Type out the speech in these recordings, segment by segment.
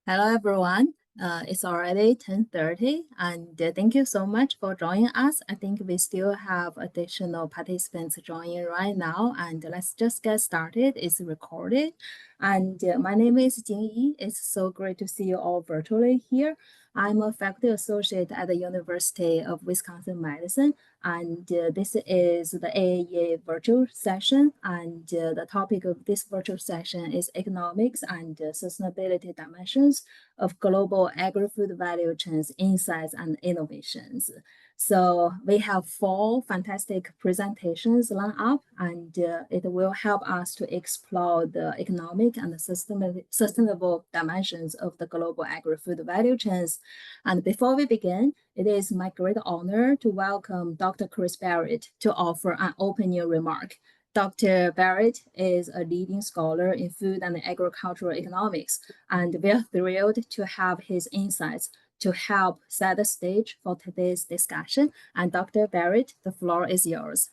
Hello, everyone. It's already 10:30, and thank you so much for joining us. I think we still have additional participants joining right now, and let's just get started. It's recorded. And my name is Jing Yi. It's so great to see you all virtually here. I'm a faculty associate at the University of Wisconsin-Madison, and this is the AAEA virtual session. And the topic of this virtual session is economics and sustainability dimensions of global agri-food value chains, insights, and innovations. So we have 4 fantastic presentations lined up, and it will help us to explore the economic and sustainable dimensions of the global agri-food value chains. And before we begin, it is my great honor to welcome Dr. Chris Barrett to offer an opening remark. Dr. Barrett is a leading scholar in food and agricultural economics, and we're thrilled to have his insights to help set the stage for today's discussion. And Dr. Barrett, the floor is yours.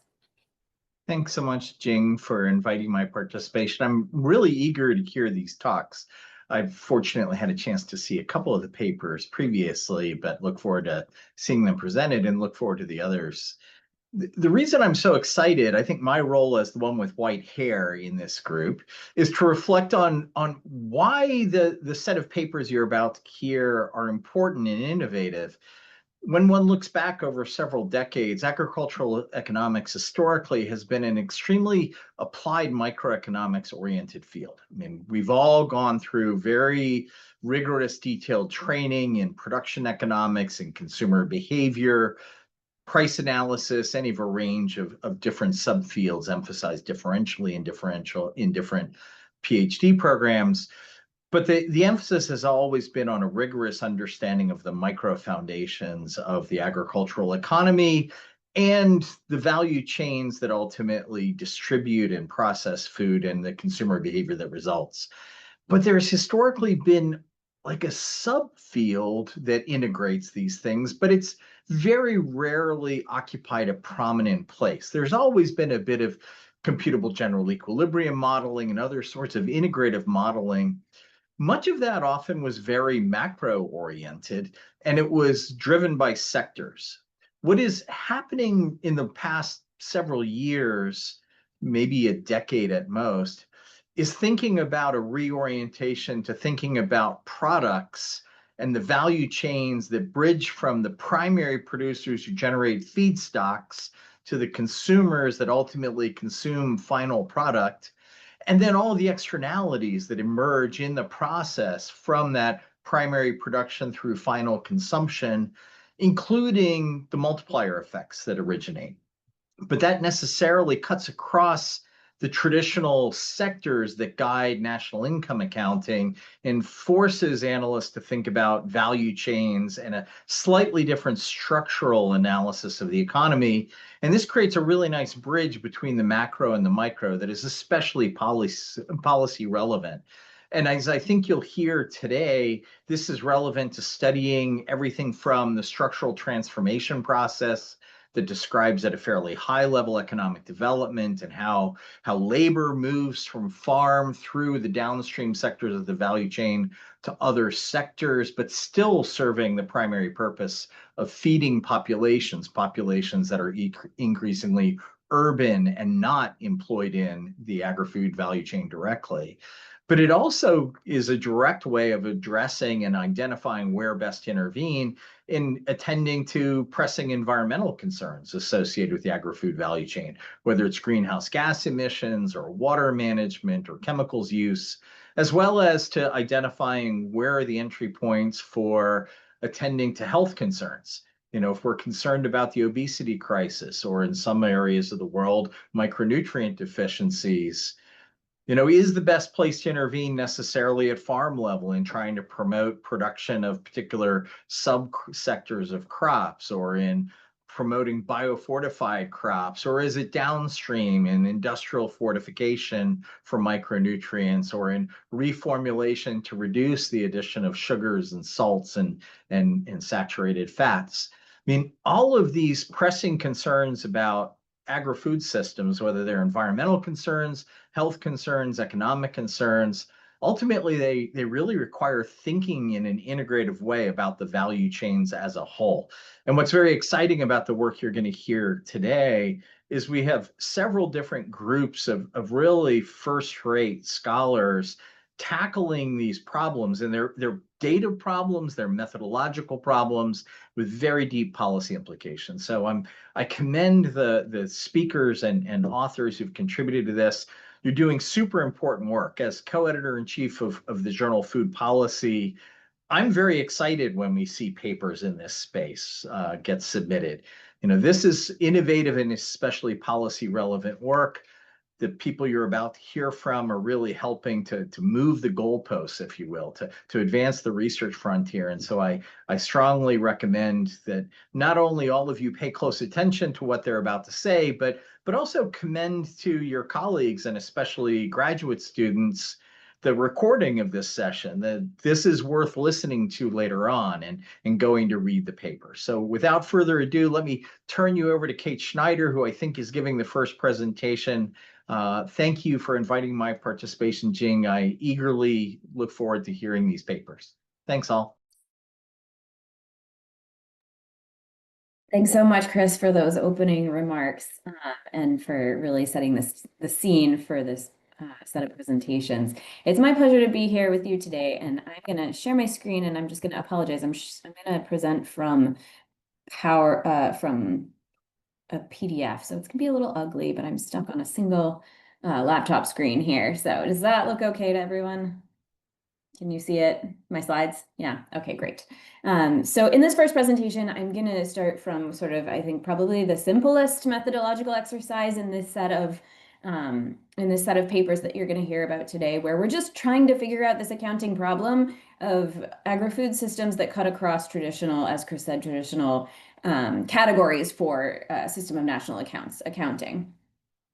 Thanks so much, Jing, for inviting my participation. I'm really eager to hear these talks. I've fortunately had a chance to see a couple of the papers previously, but look forward to seeing them presented and look forward to the others. The reason I'm so excited, I think my role as the one with white hair in this group, is to reflect on why the set of papers you're about to hear are important and innovative. When one looks back over several decades, agricultural economics historically has been an extremely applied microeconomics-oriented field. I mean, we've all gone through very rigorous, detailed training in production economics and consumer behavior, price analysis, any of a range of different subfields emphasized differentially in different PhD programs. But the emphasis has always been on a rigorous understanding of the micro foundations of the agricultural economy and the value chains that ultimately distribute and process food and the consumer behavior that results. But there's historically been like a subfield that integrates these things, but it's very rarely occupied a prominent place. There's always been a bit of computable general equilibrium modeling and other sorts of integrative modeling. Much of that often was very macro-oriented, and it was driven by sectors. What is happening in the past several years, maybe a decade at most, is thinking about a reorientation to thinking about products and the value chains that bridge from the primary producers who generate feedstocks to the consumers that ultimately consume final product, and then all the externalities that emerge in the process from that primary production through final consumption, including the multiplier effects that originate. But that necessarily cuts across the traditional sectors that guide national income accounting and forces analysts to think about value chains and a slightly different structural analysis of the economy. And this creates a really nice bridge between the macro and the micro that is especially policy relevant. And as I think you'll hear today, this is relevant to studying everything from the structural transformation process that describes at a fairly high level economic development and how labor moves from farm through the downstream sectors of the value chain to other sectors, but still serving the primary purpose of feeding populations that are increasingly urban and not employed in the agri-food value chain directly. But it also is a direct way of addressing and identifying where best to intervene in attending to pressing environmental concerns associated with the agri-food value chain, whether it's greenhouse gas emissions or water management or chemicals use, as well as to identifying where are the entry points for attending to health concerns. You know, if we're concerned about the obesity crisis or in some areas of the world, micronutrient deficiencies, you know, is the best place to intervene necessarily at farm level in trying to promote production of particular subsectors of crops or in promoting biofortified crops, or is it downstream in industrial fortification for micronutrients or in reformulation to reduce the addition of sugars and salts and saturated fats? I mean, all of these pressing concerns about agri-food systems, whether they're environmental concerns, health concerns, economic concerns, ultimately they really require thinking in an integrative way about the value chains as a whole. And what's very exciting about the work you're going to hear today is we have several different groups of really first-rate scholars tackling these problems, and they're data problems, they're methodological problems with very deep policy implications. So I commend the speakers and authors who've contributed to this. You're doing super important work. As co-editor in chief of the journal Food Policy, I'm very excited when we see papers in this space get submitted. This is innovative and especially policy relevant work. The people you're about to hear from are really helping to move the goalposts, if you will, to advance the research frontier. And so I strongly recommend that not only all of you pay close attention to what they're about to say, but also commend to your colleagues and especially graduate students the recording of this session, that this is worth listening to later on and going to read the paper. So without further ado, let me turn you over to Kate Schneider, who I think is giving the first presentation. Thank you for inviting my participation, Jing. I eagerly look forward to hearing these papers. Thanks all. Thanks so much, Chris, for those opening remarks and for really setting the scene for this set of presentations. It's my pleasure to be here with you today, and I'm going to share my screen, and I'm just going to apologize. I'm going to present from from a PDF, so it's going to be a little ugly, but I'm stuck on a single laptop screen here. So does that look okay to everyone? Can you see it? My slides? Yeah. Okay, great. So in this first presentation, I'm going to start from sort of, I think, probably the simplest methodological exercise in this set of papers that you're going to hear about today, where we're just trying to figure out this accounting problem of agri-food systems that cut across traditional, as Chris said, traditional categories for system of national accounting.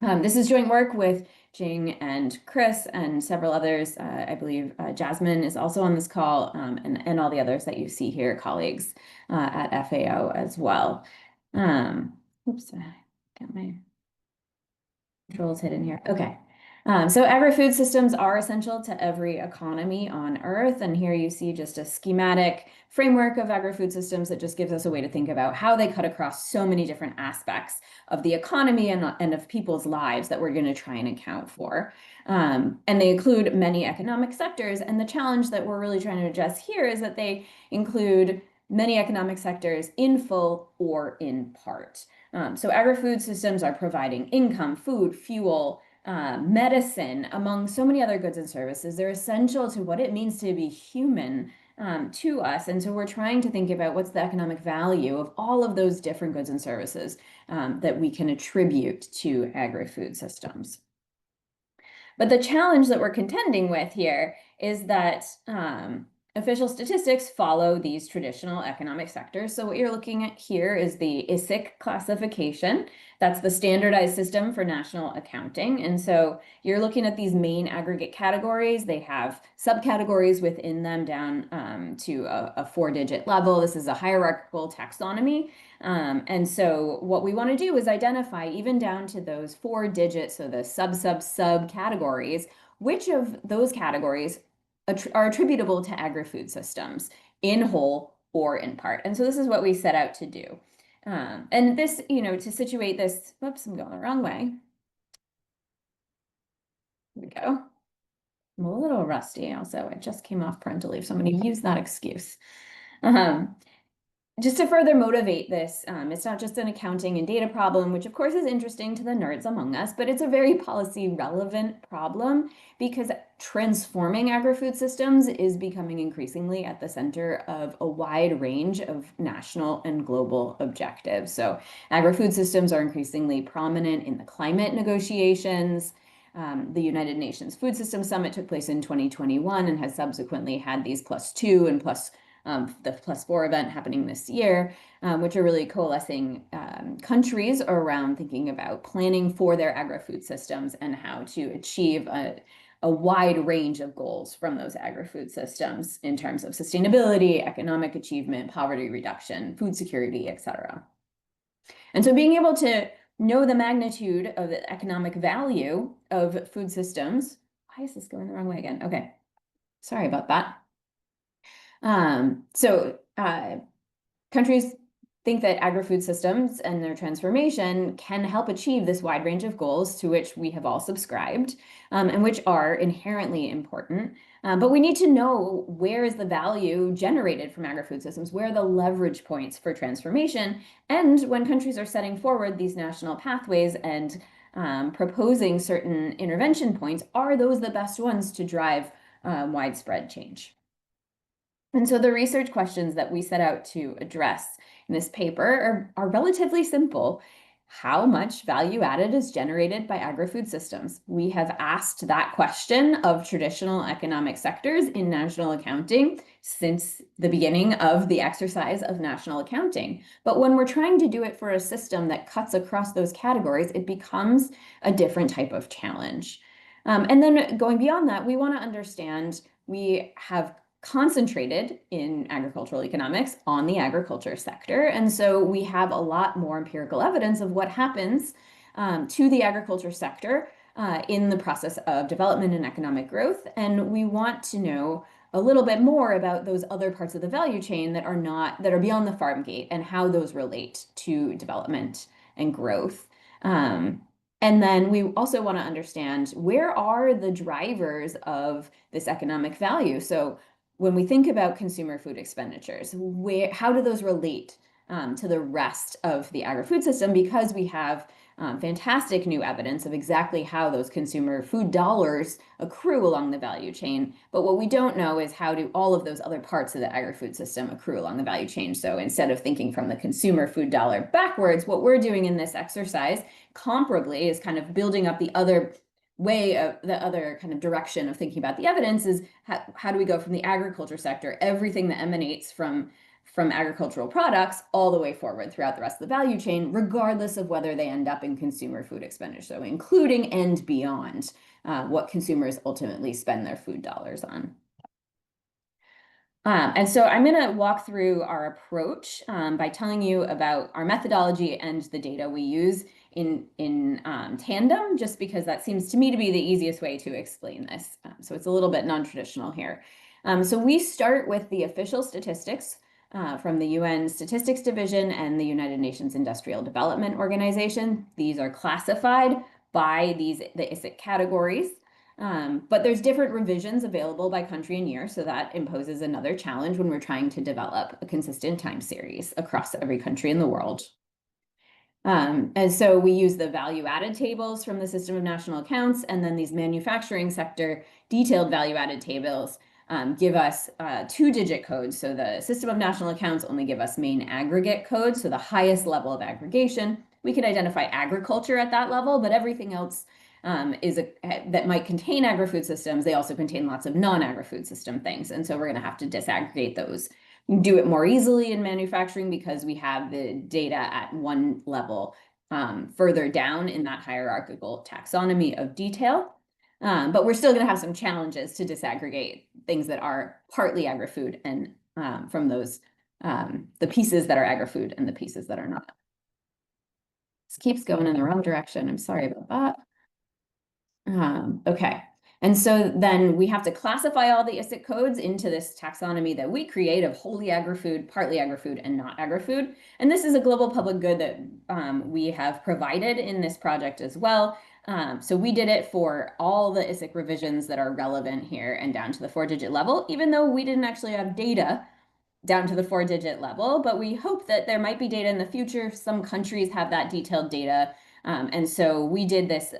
This is joint work with Jing and Chris and several others. I believe Jasmine is also on this call, and all the others that you see here, colleagues at FAO as well. Oops, I got my controls hidden here. Okay. So agri-food systems are essential to every economy on Earth. And here you see just a schematic framework of agri-food systems that just gives us a way to think about how they cut across so many different aspects of the economy and of people's lives that we're going to try and account for. And they include many economic sectors. And the challenge that we're really trying to address here is that they include many economic sectors in full or in part. So agri-food systems are providing income, food, fuel, medicine, among so many other goods and services. They're essential to what it means to be human to us. And so we're trying to think about what's the economic value of all of those different goods and services that we can attribute to agri-food systems. But the challenge that we're contending with here is that official statistics follow these traditional economic sectors. So what you're looking at here is the ISIC classification. That's the standardized system for national accounting. And so you're looking at these main aggregate categories. They have subcategories within them down to a 4-digit level. This is a hierarchical taxonomy. And so what we want to do is identify, even down to those 4 digits, so the sub categories, which of those categories are attributable to agri-food systems in whole or in part. And so this is what we set out to do. And this, to situate this, whoops, I'm going the wrong way. Here we go. I'm a little rusty also. I just came off parental leave, so I'm going to use that excuse. Just to further motivate this, it's not just an accounting and data problem, which of course is interesting to the nerds among us, but it's a very policy relevant problem because transforming agri-food systems is becoming increasingly at the center of a wide range of national and global objectives. So agri-food systems are increasingly prominent in the climate negotiations. The United Nations Food Systems Summit took place in 2021 and has subsequently had these +2 and the +4 event happening this year, which are really coalescing countries around thinking about planning for their agri-food systems and how to achieve a wide range of goals from those agri-food systems in terms of sustainability, economic achievement, poverty reduction, food security, etc. And so being able to know the magnitude of the economic value of food systems, why is this going the wrong way again? Okay. Sorry about that. Countries think that agri-food systems and their transformation can help achieve this wide range of goals to which we have all subscribed, and which are inherently important. But we need to know where is the value generated from agri-food systems, where are the leverage points for transformation, and when countries are setting forward these national pathways and proposing certain intervention points, are those the best ones to drive widespread change? And so the research questions that we set out to address in this paper are relatively simple. How much value added is generated by agri-food systems? We have asked that question of traditional economic sectors in national accounting since the beginning of the exercise of national accounting. But when we're trying to do it for a system that cuts across those categories, it becomes a different type of challenge. And then going beyond that, we want to understand, we have concentrated in agricultural economics on the agriculture sector. And so we have a lot more empirical evidence of what happens to the agriculture sector in the process of development and economic growth. And we want to know a little bit more about those other parts of the value chain that are beyond the farm gate and how those relate to development and growth. And then we also want to understand, where are the drivers of this economic value? So when we think about consumer food expenditures, how do those relate to the rest of the agri-food system? Because we have fantastic new evidence of exactly how those consumer food dollars accrue along the value chain. But what we don't know is, how do all of those other parts of the agri-food system accrue along the value chain? So instead of thinking from the consumer food dollar backwards, what we're doing in this exercise comparably is kind of building up the other way of the other kind of direction of thinking about the evidence is, how do we go from the agriculture sector, everything that emanates from agricultural products, all the way forward throughout the rest of the value chain, regardless of whether they end up in consumer food expenditure, so including and beyond what consumers ultimately spend their food dollars on. And so I'm going to walk through our approach by telling you about our methodology and the data we use in tandem, just because that seems to me to be the easiest way to explain this. So it's a little bit non-traditional here. So we start with the official statistics from the UN Statistics Division and the United Nations Industrial Development Organization. These are classified by the ISIC categories. But there's different revisions available by country and year, so that imposes another challenge when we're trying to develop a consistent time series across every country in the world. And so we use the value-added tables from the System of National Accounts, and then these manufacturing sector detailed value-added tables give us two-digit codes. So the System of National Accounts only give us main aggregate codes, so the highest level of aggregation. We can identify agriculture at that level, but everything else that might contain agri-food systems, they also contain lots of non-agri-food system things. And so we're going to have to disaggregate those. We can do it more easily in manufacturing because we have the data at one level further down in that hierarchical taxonomy of detail. But we're still going to have some challenges to disaggregate things that are partly agri-food and from those, the pieces that are agri-food and the pieces that are not. This keeps going in the wrong direction. I'm sorry about that. Okay. And so then we have to classify all the ISIC codes into this taxonomy that we create of wholly agri-food, partly agri-food, and not agri-food. And this is a global public good that we have provided in this project as well. So we did it for all the ISIC revisions that are relevant here and down to the 4-digit level, even though we didn't actually have data down to the 4-digit level, but we hope that there might be data in the future. Some countries have that detailed data. And so we did this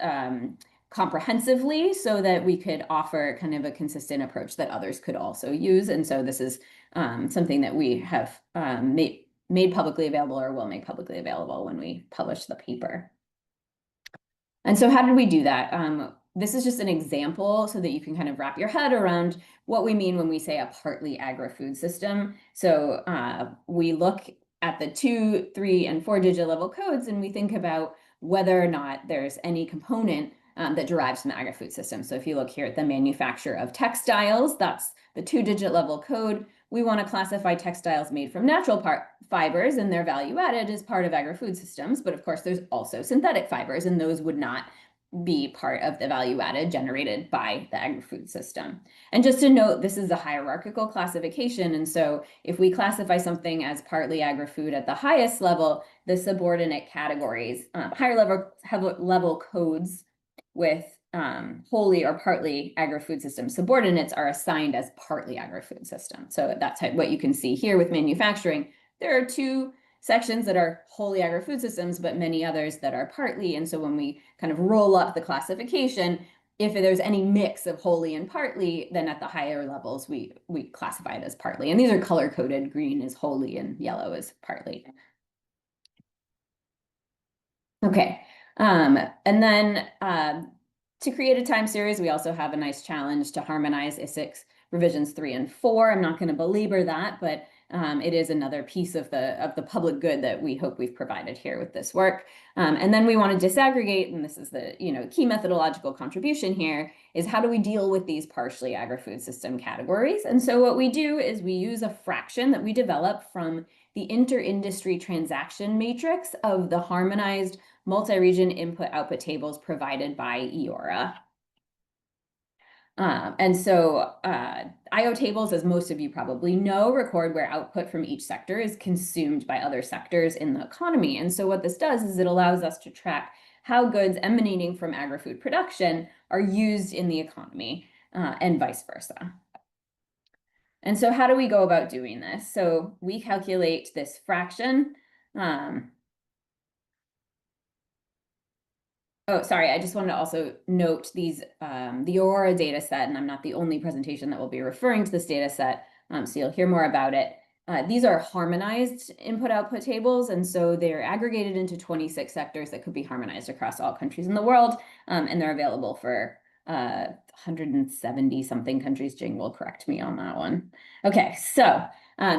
comprehensively so that we could offer kind of a consistent approach that others could also use. And so this is something that we have made publicly available, or will make publicly available when we publish the paper. And so how did we do that? This is just an example so that you can kind of wrap your head around what we mean when we say a partly agri-food system. So we look at the 2, 3, and 4-digit level codes, and we think about whether or not there's any component that derives from the agri-food system. So if you look here at the manufacture of textiles, that's the 2-digit level code. We want to classify textiles made from natural fibers, and their value added is part of agri-food systems. But of course, there's also synthetic fibers, and those would not be part of the value added generated by the agri-food system. And just to note, this is a hierarchical classification. And so if we classify something as partly agri-food at the highest level, the subordinate categories, higher level codes with wholly or partly agri-food system subordinates are assigned as partly agri-food system. So that's what you can see here with manufacturing. There are two sections that are wholly agri-food systems, but many others that are partly. And so when we kind of roll up the classification, if there's any mix of wholly and partly, then at the higher levels, we classify it as partly. And these are color-coded. Green is wholly and yellow is partly. Okay, and then to create a time series, we also have a nice challenge to harmonize ISICS revisions 3 and 4. I'm not going to belabor that, but it is another piece of the public good that we hope we've provided here with this work. And then we want to disaggregate, and this is the key methodological contribution here, is how do we deal with these partially agri-food system categories? And so what we do is we use a fraction that we develop from the inter-industry transaction matrix of the harmonized multi-region input-output tables provided by EORA. And so IO tables, as most of you probably know, record where output from each sector is consumed by other sectors in the economy. And so what this does is it allows us to track how goods emanating from agri-food production are used in the economy and vice versa. And so how do we go about doing this? So we calculate this fraction. Oh, sorry, I just wanted to also note these, the Aurora data set, and I'm not the only presentation that will be referring to this data set, so you'll hear more about it. These are harmonized input-output tables, and so they're aggregated into 26 sectors that could be harmonized across all countries in the world, and they're available for 170 something countries. Jing will correct me on that one. Okay, so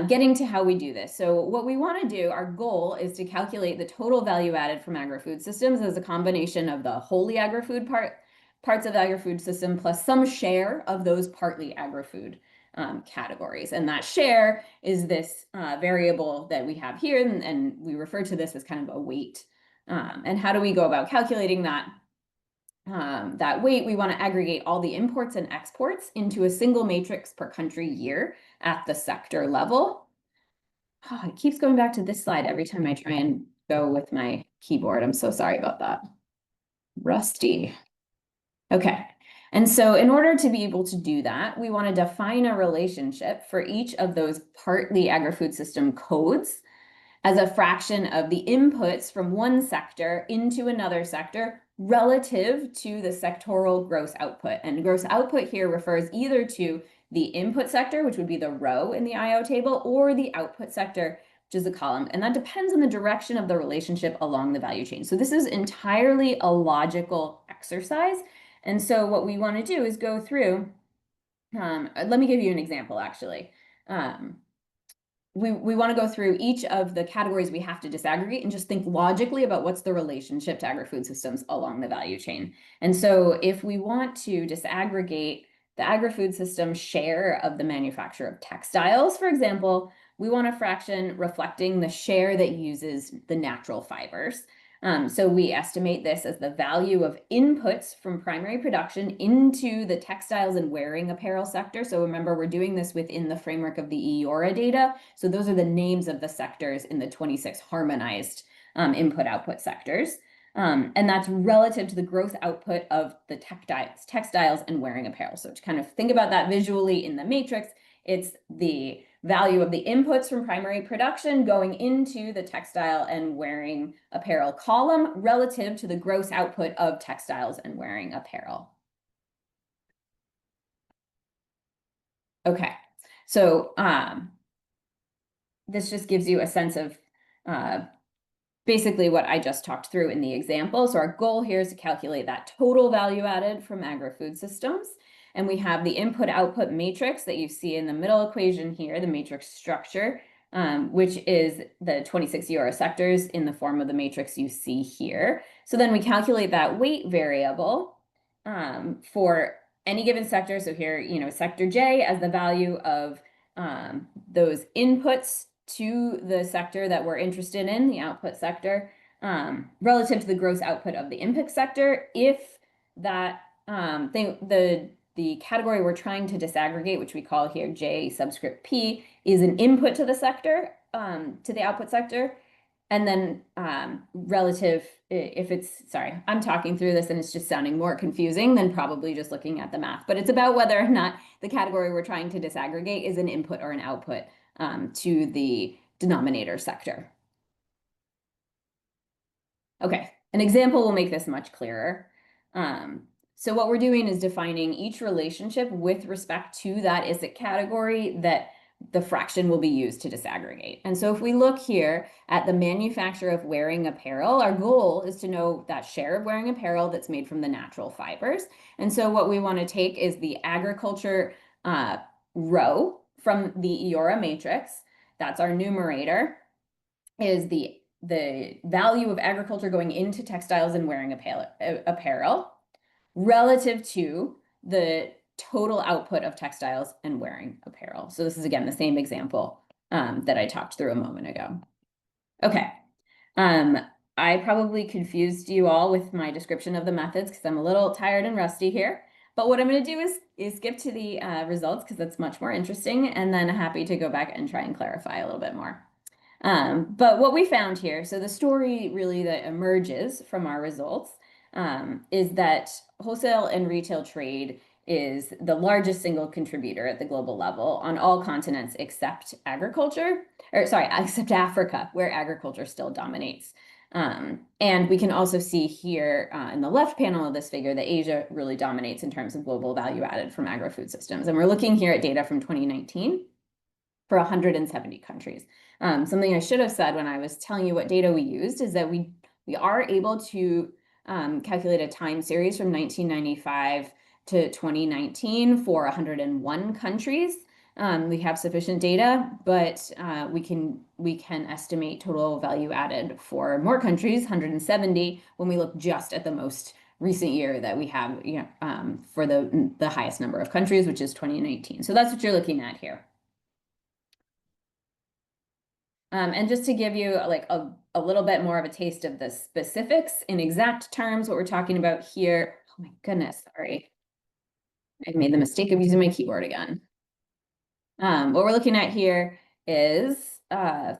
getting to how we do this. So what we want to do, our goal is to calculate the total value added from agri-food systems as a combination of the wholly agri-food parts of the agri-food system plus some share of those partly agri-food categories. And that share is this variable that we have here, and we refer to this as kind of a weight. And how do we go about calculating that? That weight, we want to aggregate all the imports and exports into a single matrix per country year at the sector level. Oh, it keeps going back to this slide every time I try and go with my keyboard. I'm so sorry about that. Rusty. Okay. And so in order to be able to do that, we want to define a relationship for each of those partly agri-food system codes as a fraction of the inputs from one sector into another sector relative to the sectoral gross output. And gross output here refers either to the input sector, which would be the row in the IO table, or the output sector, which is the column. And that depends on the direction of the relationship along the value chain. So this is entirely a logical exercise. And so what we want to do is go through, let me give you an example, actually. We want to go through each of the categories we have to disaggregate and just think logically about what's the relationship to agri-food systems along the value chain. And so if we want to disaggregate the agri-food system share of the manufacture of textiles, for example, we want a fraction reflecting the share that uses the natural fibers. So we estimate this as the value of inputs from primary production into the textiles and wearing apparel sector. So remember, we're doing this within the framework of the EORA data. So those are the names of the sectors in the 26 harmonized input-output sectors. And that's relative to the growth output of the textiles and wearing apparel. So to kind of think about that visually in the matrix, it's the value of the inputs from primary production going into the textile and wearing apparel column relative to the gross output of textiles and wearing apparel. Okay, so this just gives you a sense of basically what I just talked through in the example. So our goal here is to calculate that total value added from agri-food systems. And we have the input-output matrix that you see in the middle equation here, the matrix structure, which is the 26 EORA sectors in the form of the matrix you see here. So then we calculate that weight variable for any given sector. So here, sector J as the value of those inputs to the sector that we're interested in, the output sector, relative to the gross output of the input sector, if that the category we're trying to disaggregate, which we call here J subscript P, is an input to the sector, to the output sector. And then relative, if it's, sorry, I'm talking through this and it's just sounding more confusing than probably just looking at the math, but it's about whether or not the category we're trying to disaggregate is an input or an output to the denominator sector. Okay, an example will make this much clearer. So what we're doing is defining each relationship with respect to that ISIC category that the fraction will be used to disaggregate. And so if we look here at the manufacture of wearing apparel, our goal is to know that share of wearing apparel that's made from the natural fibers. And so what we want to take is the agriculture row from the Eora matrix. That's our numerator, is the value of agriculture going into textiles and wearing apparel relative to the total output of textiles and wearing apparel. So this is, again, the same example that I talked through a moment ago. Okay. I probably confused you all with my description of the methods because I'm a little tired and rusty here. But what I'm going to do is skip to the results because that's much more interesting, and then happy to go back and try and clarify a little bit more. But what we found here, so the story really that emerges from our results is that wholesale and retail trade is the largest single contributor at the global level on all continents except agriculture, or sorry, except Africa, where agriculture still dominates. And we can also see here in the left panel of this figure that Asia really dominates in terms of global value added from agri-food systems. And we're looking here at data from 2019 for 170 countries. Something I should have said when I was telling you what data we used is that we are able to calculate a time series from 1995 to 2019 for 101 countries. We have sufficient data, but we can estimate total value added for more countries, 170, when we look just at the most recent year that we have, for the highest number of countries, which is 2019. So that's what you're looking at here. And just to give you like a little bit more of a taste of the specifics in exact terms, what we're talking about here. Oh my goodness, sorry. I made the mistake of using my keyboard again. What we're looking at here is just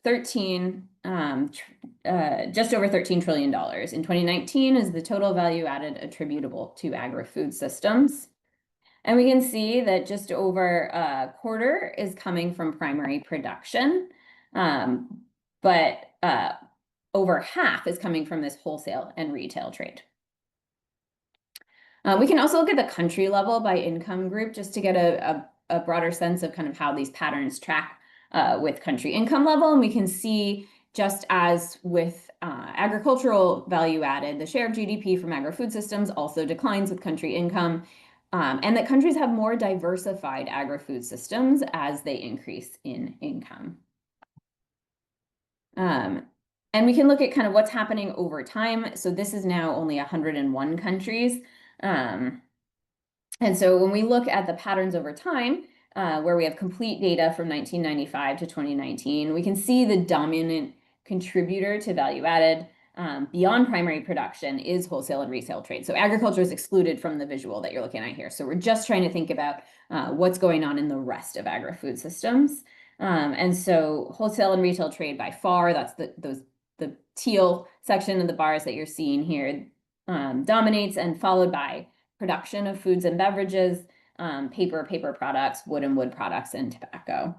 over $13 trillion. In 2019 is the total value added attributable to agri-food systems. And we can see that just over a quarter is coming from primary production. But over half is coming from this wholesale and retail trade. We can also look at the country level by income group just to get a broader sense of kind of how these patterns track with country income level. And we can see, just as with agricultural value added, the share of GDP from agri-food systems also declines with country income. And that countries have more diversified agri-food systems as they increase in income. And we can look at kind of what's happening over time. So this is now only 101 countries. And so when we look at the patterns over time, where we have complete data from 1995 to 2019, we can see the dominant contributor to value added beyond primary production is wholesale and resale trade. So agriculture is excluded from the visual that you're looking at here. So we're just trying to think about what's going on in the rest of agri-food systems. And so wholesale and retail trade by far, that's the teal section of the bars that you're seeing here, dominates, and followed by production of foods and beverages, paper products, wood and wood products, and tobacco.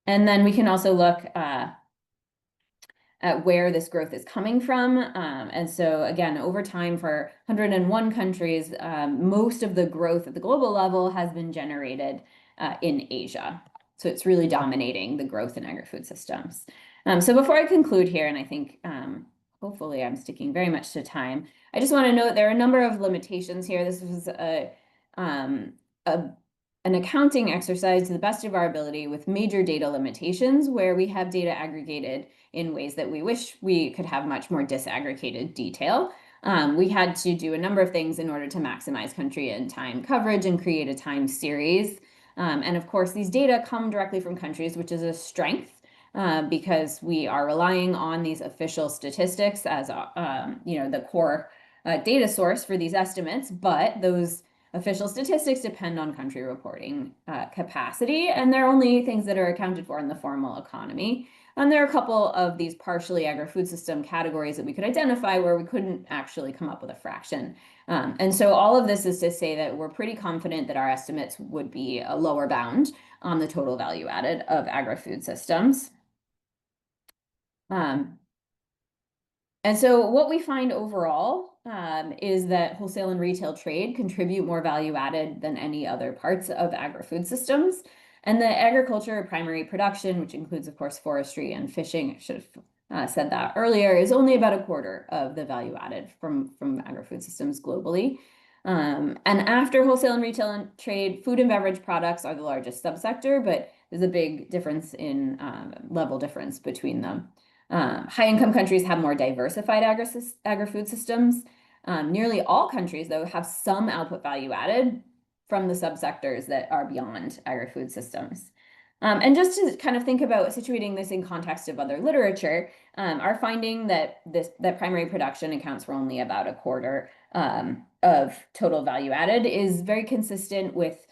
And then we can also look at where this growth is coming from. And so again, over time for 101 countries, most of the growth at the global level has been generated in Asia. So it's really dominating the growth in agri-food systems. So before I conclude here, and I think hopefully I'm sticking very much to time, I just want to note there are a number of limitations here. This was an accounting exercise to the best of our ability with major data limitations, where we have data aggregated in ways that we wish we could have much more disaggregated detail. We had to do a number of things in order to maximize country and time coverage and create a time series. And of course, these data come directly from countries, which is a strength because we are relying on these official statistics as the core data source for these estimates, but those official statistics depend on country reporting capacity, and they're only things that are accounted for in the formal economy. And there are a couple of these partially agri-food system categories that we could identify where we couldn't actually come up with a fraction. And so all of this is to say that we're pretty confident that our estimates would be a lower bound on the total value added of agri-food systems. And so what we find overall is that wholesale and retail trade contribute more value added than any other parts of agri-food systems. And the agriculture primary production, which includes, of course, forestry and fishing, I should have said that earlier, is only about a quarter of the value added from agri-food systems globally. And after wholesale and retail and trade, food and beverage products are the largest subsector, but there's a big difference in level difference between them. High-income countries have more diversified agri-food systems. Nearly all countries, though, have some output value added from the subsectors that are beyond agri-food systems. And just to kind of think about situating this in context of other literature, our finding that primary production accounts for only about a quarter of total value added is very consistent with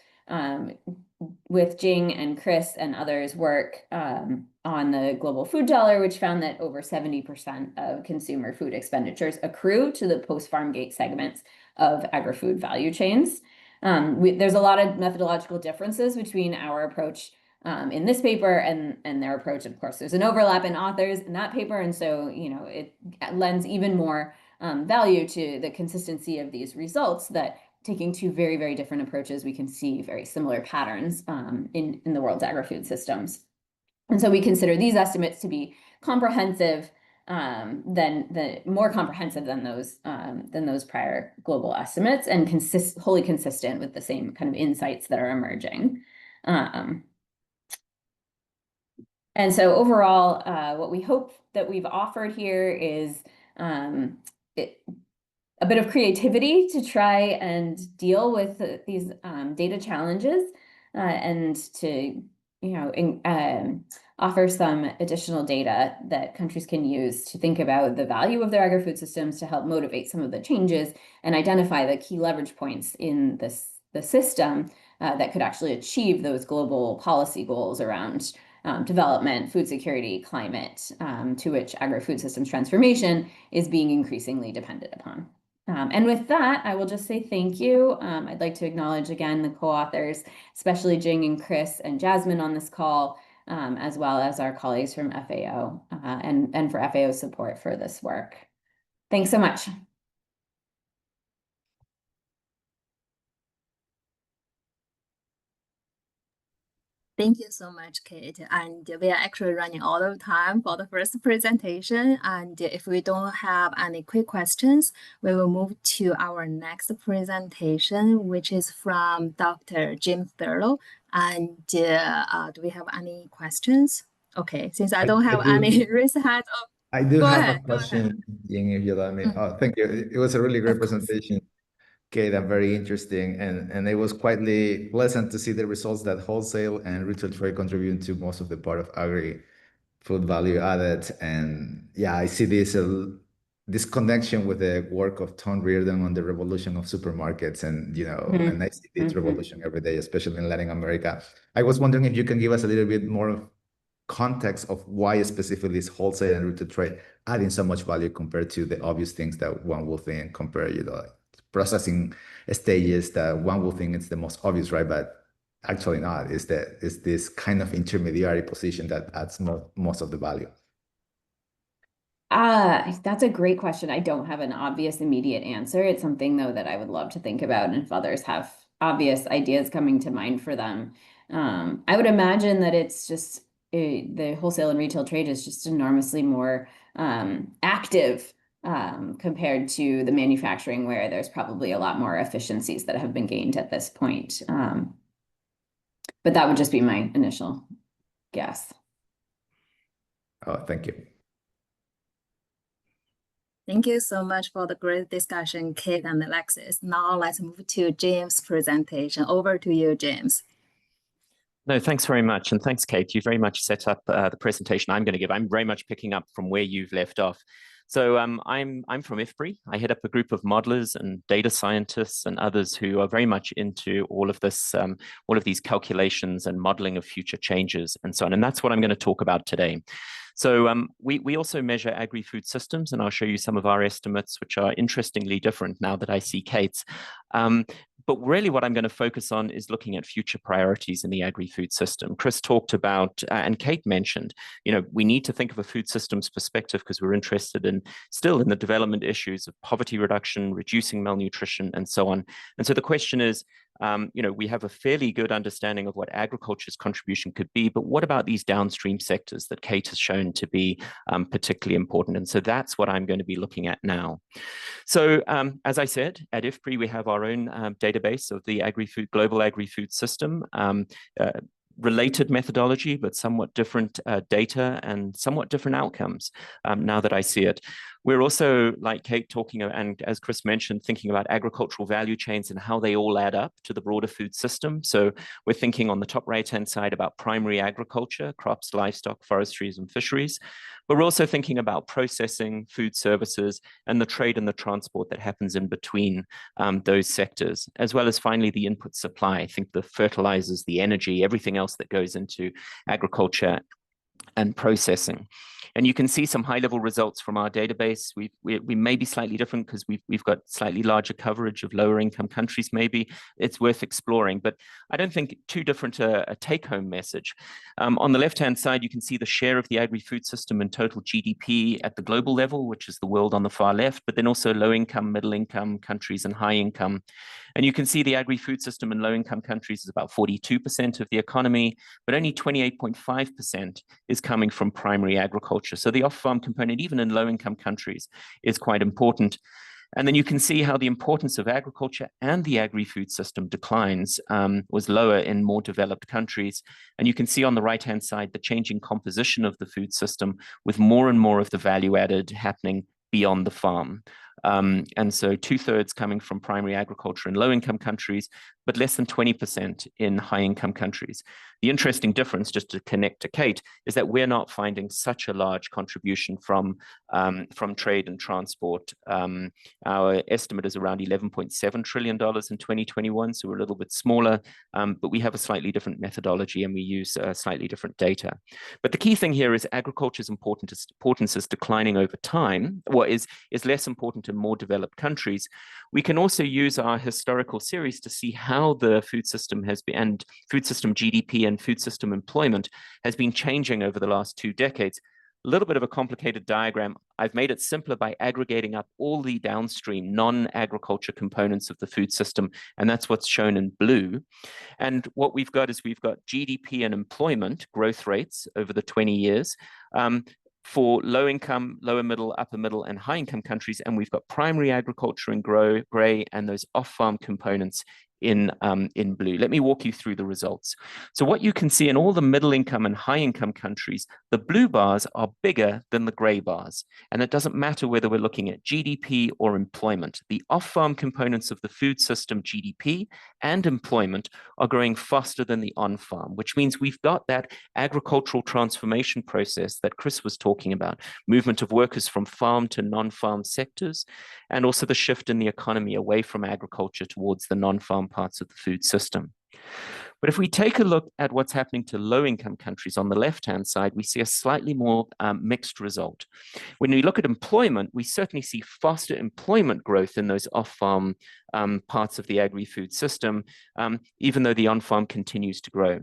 Jing and Chris and others' work on the global food dollar, which found that over 70% of consumer food expenditures accrue to the post-farm gate segments of agri-food value chains. There's a lot of methodological differences between our approach in this paper and their approach. Of course, there's an overlap in authors in that paper, and so it lends even more value to the consistency of these results that taking two very, very different approaches, we can see very similar patterns in the world's agri-food systems. And so we consider these estimates to be comprehensive, more comprehensive than those prior global estimates, and wholly consistent with the same kind of insights that are emerging. And so overall, what we hope that we've offered here is a bit of creativity to try and deal with these data challenges and to offer some additional data that countries can use to think about the value of their agri-food systems to help motivate some of the changes and identify the key leverage points in the system that could actually achieve those global policy goals around development, food security, climate, to which agri-food systems transformation is being increasingly dependent upon. And with that, I will just say thank you. I'd like to acknowledge again the co-authors, especially Jing and Chris and Jasmine on this call, as well as our colleagues from FAO and for FAO's support for this work. Thanks so much. Thank you so much, Kate. And we are actually running out of time for the first presentation. And if we don't have any quick questions, we will move to our next presentation, which is from Dr. Jim Thurlow. And do we have any questions? Okay, since I don't have any raised hands. Oh, I do go have ahead, a question, Ying, if you let me. Oh, thank you. It was a really great presentation, Kate, and very interesting. And it was quite pleasant to see the results that wholesale and retail trade contribute to most of the part of agri-food value added. And yeah, I see this connection with the work of Tom Reardon on the revolution of supermarkets, and and I see this revolution every day, especially in Latin America. I was wondering if you can give us a little bit more context of why specifically is wholesale and retail trade adding so much value compared to the obvious things that one will think, compare processing stages that one will think it's the most obvious, right? But actually not. Is this kind of intermediary position that adds most of the value? That's a great question. I don't have an obvious immediate answer. It's something, though, that I would love to think about, and if others have obvious ideas coming to mind for them. I would imagine that it's just the wholesale and retail trade is just enormously more active compared to the manufacturing, where there's probably a lot more efficiencies that have been gained at this point. But that would just be my initial guess. Oh, thank you. Thank you so much for the great discussion, Kate and Alexis. Now let's move to James' presentation. Over to you, James. No, thanks very much. And thanks, Kate. You very much set up the presentation I'm going to give. I'm very much picking up from where you've left off. So I'm from IFPRI. I head up a group of modelers and data scientists and others who are very much into all of this, all of these calculations and modeling of future changes and so on. And that's what I'm going to talk about today. So we also measure agri-food systems, and I'll show you some of our estimates, which are interestingly different now that I see Kate's. But really what I'm going to focus on is looking at future priorities in the agri-food system. Chris talked about, and Kate mentioned, we need to think of a food systems perspective because we're interested in still in the development issues of poverty reduction, reducing malnutrition, and so on. And so the question is, we have a fairly good understanding of what agriculture's contribution could be, but what about these downstream sectors that Kate has shown to be particularly important? And so that's what I'm going to be looking at now. So as I said, at IFPRI, we have our own database of the global agri-food system, related methodology, but somewhat different data and somewhat different outcomes now that I see it. We're also, like Kate, talking, and as Chris mentioned, thinking about agricultural value chains and how they all add up to the broader food system. So we're thinking on the top right-hand side about primary agriculture, crops, livestock, forestries, and fisheries. But we're also thinking about processing, food services, and the trade and the transport that happens in between those sectors, as well as finally the input supply. I think the fertilizers, the energy, everything else that goes into agriculture and processing. And you can see some high-level results from our database. We may be slightly different because we've got slightly larger coverage of lower-income countries. Maybe it's worth exploring, but I don't think too different a take-home message. On the left-hand side, you can see the share of the agri-food system in total GDP at the global level, which is the world on the far left, but then also low-income, middle-income countries and high-income. And you can see the agri-food system in low-income countries is about 42% of the economy, but only 28.5% is coming from primary agriculture. So the off-farm component, even in low-income countries, is quite important. And then you can see how the importance of agriculture and the agri-food system declines, was lower in more developed countries. And you can see on the right-hand side the changing composition of the food system with more and more of the value added happening beyond the farm. And so 2/3 coming from primary agriculture in low-income countries, but less than 20% in high-income countries. The interesting difference, just to connect to Kate, is that we're not finding such a large contribution from trade and transport. Our estimate is around $11.7 trillion in 2021, so we're a little bit smaller, but we have a slightly different methodology and we use slightly different data. But the key thing here is agriculture's importance is declining over time, or is less important in more developed countries. We can also use our historical series to see how the food system has been, and food system GDP and food system employment has been changing over the last 2 decades. A little bit of a complicated diagram. I've made it simpler by aggregating up all the downstream non-agriculture components of the food system, and that's what's shown in blue. And what we've got is we've got GDP and employment growth rates over the 20 years. For low income, lower middle, upper middle, and high income countries. And we've got primary agriculture in gray and those off-farm components in blue. Let me walk you through the results. So what you can see in all the middle income and high income countries, the blue bars are bigger than the gray bars. And it doesn't matter whether we're looking at GDP or employment. The off-farm components of the food system GDP and employment are growing faster than the on-farm, which means we've got that agricultural transformation process that Chris was talking about, movement of workers from farm to non-farm sectors, and also the shift in the economy away from agriculture towards the non-farm parts of the food system. But if we take a look at what's happening to low-income countries on the left-hand side, we see a slightly more mixed result. When we look at employment, we certainly see faster employment growth in those off-farm parts of the agri-food system, even though the on-farm continues to grow.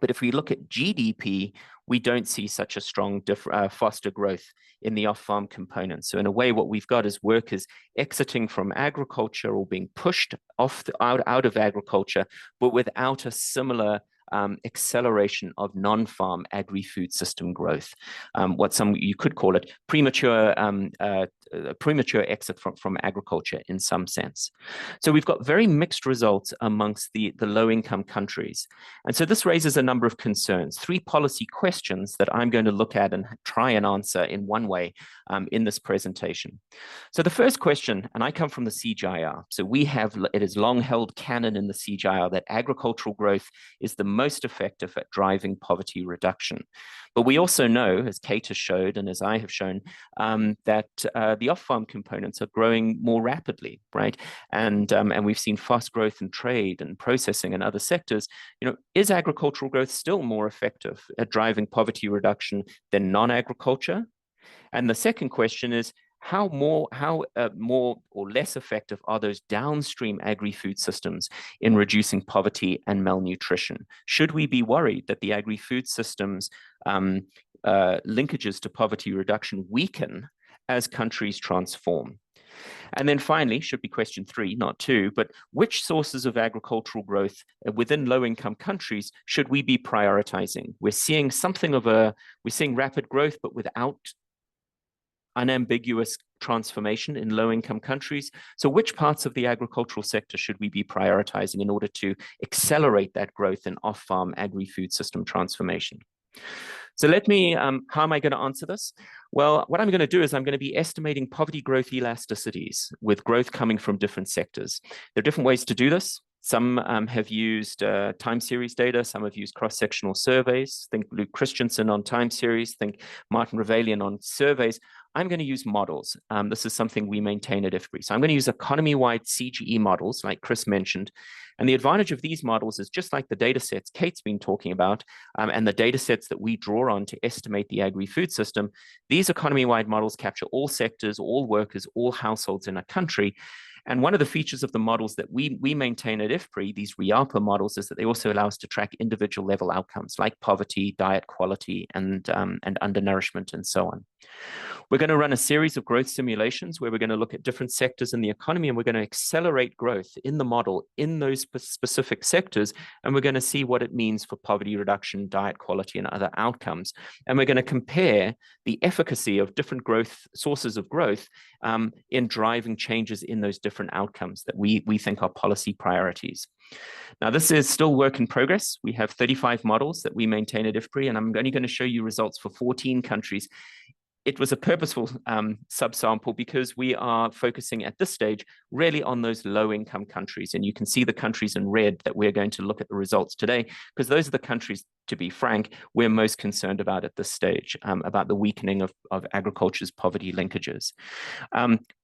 But if we look at GDP, we don't see such a strong faster growth in the off-farm component. So in a way, what we've got is workers exiting from agriculture or being pushed out of agriculture, but without a similar acceleration of non-farm agri-food system growth. What you could call it premature exit from agriculture in some sense. So we've got very mixed results amongst the low-income countries. And so this raises a number of concerns, 3 policy questions that I'm going to look at and try and answer in one way in this presentation. So the first question, and I come from the CGIAR, so it is long held canon in the CGIAR that agricultural growth is the most effective at driving poverty reduction. But we also know, as Kate has showed, and as I have shown, that the off-farm components are growing more rapidly, right? And we've seen fast growth in trade and processing and other sectors. Is agricultural growth still more effective at driving poverty reduction than non-agriculture? And the second question is, how more or less effective are those downstream agri-food systems in reducing poverty and malnutrition? Should we be worried that the agri-food systems linkages to poverty reduction weaken as countries transform? And then finally, should be question 3, not 2, but which sources of agricultural growth within low-income countries should we be prioritizing? We're seeing rapid growth, but without unambiguous transformation in low-income countries. So which parts of the agricultural sector should we be prioritizing in order to accelerate that growth in off-farm agri-food system transformation? So how am I going to answer this? Well, what I'm going to do is I'm going to be estimating poverty growth elasticities with growth coming from different sectors. There are different ways to do this. Some have used time series data. Some have used cross-sectional surveys. Think Luke Christensen on time series. Think Martin Revalian on surveys. I'm going to use models. This is something we maintain at IFPRI. So I'm going to use economy-wide CGE models, like Chris mentioned. And the advantage of these models is just like the data sets Kate's been talking about, and the data sets that we draw on to estimate the agri-food system, these economy-wide models capture all sectors, all workers, all households in a country. And one of the features of the models that we maintain at IFPRI, these RIAPA models, is that they also allow us to track individual level outcomes like poverty, diet quality, and undernourishment, and so on. We're going to run a series of growth simulations where we're going to look at different sectors in the economy, and we're going to accelerate growth in the model in those specific sectors, and we're going to see what it means for poverty reduction, diet quality, and other outcomes. And we're going to compare the efficacy of different sources of growth in driving changes in those different outcomes that we think are policy priorities. Now, this is still work in progress. We have 35 models that we maintain at IFPRI, and I'm only going to show you results for 14 countries. It was a purposeful subsample because we are focusing at this stage really on those low-income countries. And you can see the countries in red that we're going to look at the results today, because those are the countries, to be frank, we're most concerned about at this stage, about the weakening of agriculture's poverty linkages.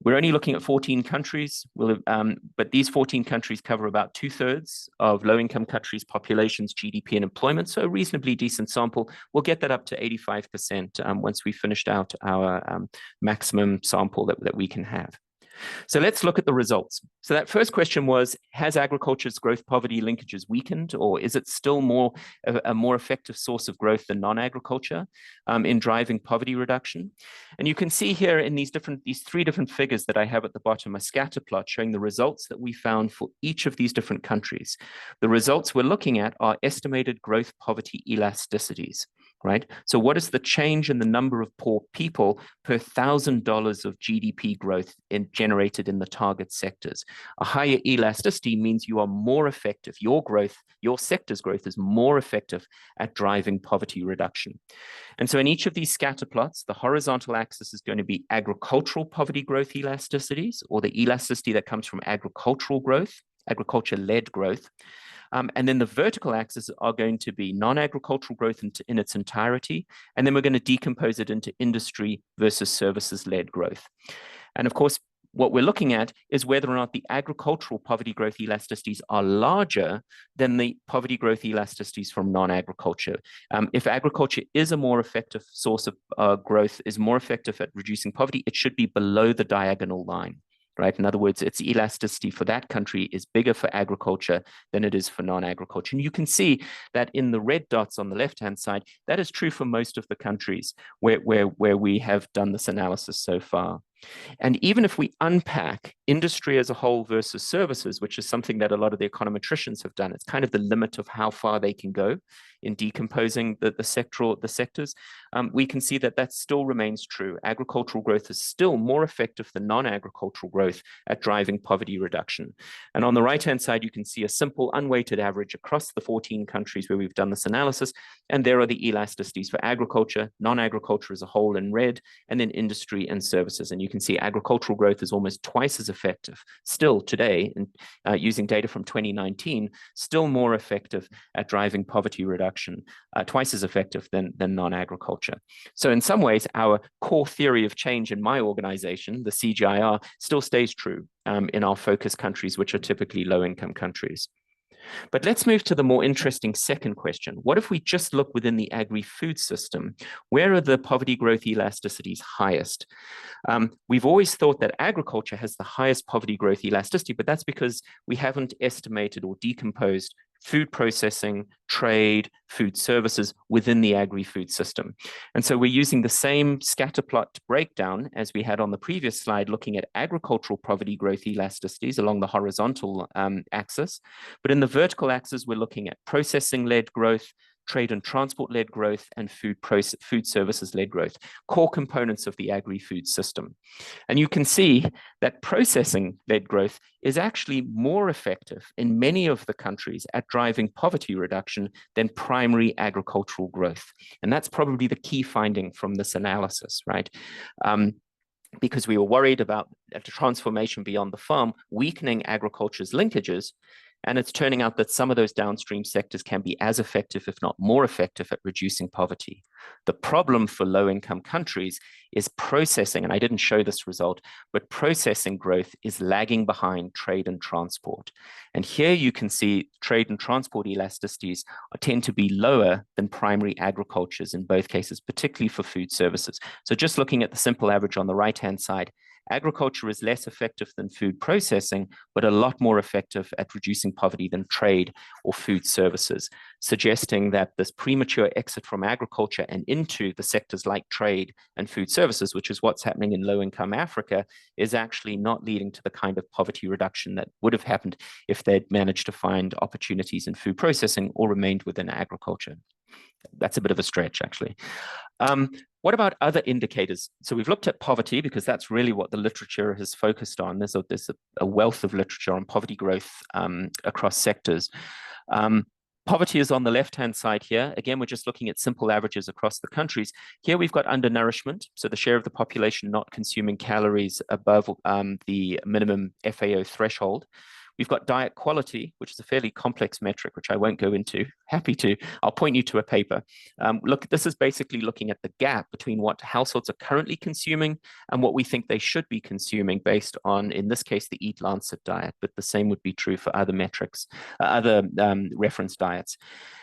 We're only looking at 14 countries, but these 14 countries cover about 2/3 of low-income countries' populations, GDP, and employment, so a reasonably decent sample. We'll get that up to 85% once we finished out our maximum sample that we can have. So let's look at the results. So that first question was, has agriculture's growth poverty linkages weakened, or is it still a more effective source of growth than non-agriculture in driving poverty reduction? And you can see here in these 3 different figures that I have at the bottom, a scatter plot showing the results that we found for each of these different countries. The results we're looking at are estimated growth poverty elasticities. Right? So what is the change in the number of poor people per $1,000 of GDP growth generated in the target sectors? A higher elasticity means you are more effective. Your sector's growth is more effective at driving poverty reduction. And so in each of these scatter plots, the horizontal axis is going to be agricultural poverty growth elasticities, or the elasticity that comes from agricultural growth, agriculture-led growth. And then the vertical axis are going to be non-agricultural growth in its entirety. And then we're going to decompose it into industry versus services-led growth. And of course, what we're looking at is whether or not the agricultural poverty growth elasticities are larger than the poverty growth elasticities from non-agriculture. If agriculture is a more effective source of growth, is more effective at reducing poverty, it should be below the diagonal line. Right? In other words, its elasticity for that country is bigger for agriculture than it is for non-agriculture. And you can see that in the red dots on the left-hand side, that is true for most of the countries where we have done this analysis so far. And even if we unpack industry as a whole versus services, which is something that a lot of the econometricians have done, it's kind of the limit of how far they can go in decomposing the sectors, we can see that still remains true. Agricultural growth is still more effective than non-agricultural growth at driving poverty reduction. And on the right-hand side, you can see a simple unweighted average across the 14 countries where we've done this analysis. And there are the elasticities for agriculture, non-agriculture as a whole in red, and then industry and services. And you can see agricultural growth is almost twice as effective still today, and using data from 2019, still more effective at driving poverty reduction, twice as effective than non-agriculture. So in some ways, our core theory of change in my organization, the CGIAR, still stays true in our focus countries, which are typically low-income countries. But let's move to the more interesting second question. What if we just look within the agri-food system? Where are the poverty growth elasticities highest? We've always thought that agriculture has the highest poverty growth elasticity, but that's because we haven't estimated or decomposed food processing, trade, food services within the agri-food system. And so we're using the same scatterplot breakdown as we had on the previous slide, looking at agricultural poverty growth elasticities along the horizontal axis. But in the vertical axis, we're looking at processing-led growth, trade and transport-led growth, and food services-led growth, core components of the agri-food system. And you can see that processing-led growth is actually more effective in many of the countries at driving poverty reduction than primary agricultural growth. And that's probably the key finding from this analysis, right? Because we were worried about the transformation beyond the farm, weakening agriculture's linkages. And it's turning out that some of those downstream sectors can be as effective, if not more effective, at reducing poverty. The problem for low-income countries is processing, and I didn't show this result, but processing growth is lagging behind trade and transport. And here you can see trade and transport elasticities tend to be lower than primary agricultures in both cases, particularly for food services. So just looking at the simple average on the right-hand side, agriculture is less effective than food processing, but a lot more effective at reducing poverty than trade or food services, suggesting that this premature exit from agriculture and into the sectors like trade and food services, which is what's happening in low-income Africa, is actually not leading to the kind of poverty reduction that would have happened if they'd managed to find opportunities in food processing or remained within agriculture. That's a bit of a stretch, actually. What about other indicators? So we've looked at poverty because that's really what the literature has focused on. There's a wealth of literature on poverty growth across sectors. Poverty is on the left-hand side here. Again, we're just looking at simple averages across the countries. Here we've got undernourishment, so the share of the population not consuming calories above the minimum FAO threshold. We've got diet quality, which is a fairly complex metric, which I won't go into. Happy to. I'll point you to a paper. Look, this is basically looking at the gap between what households are currently consuming and what we think they should be consuming based on, in this case, the Eat Lancet diet, but the same would be true for other metrics, other reference diets.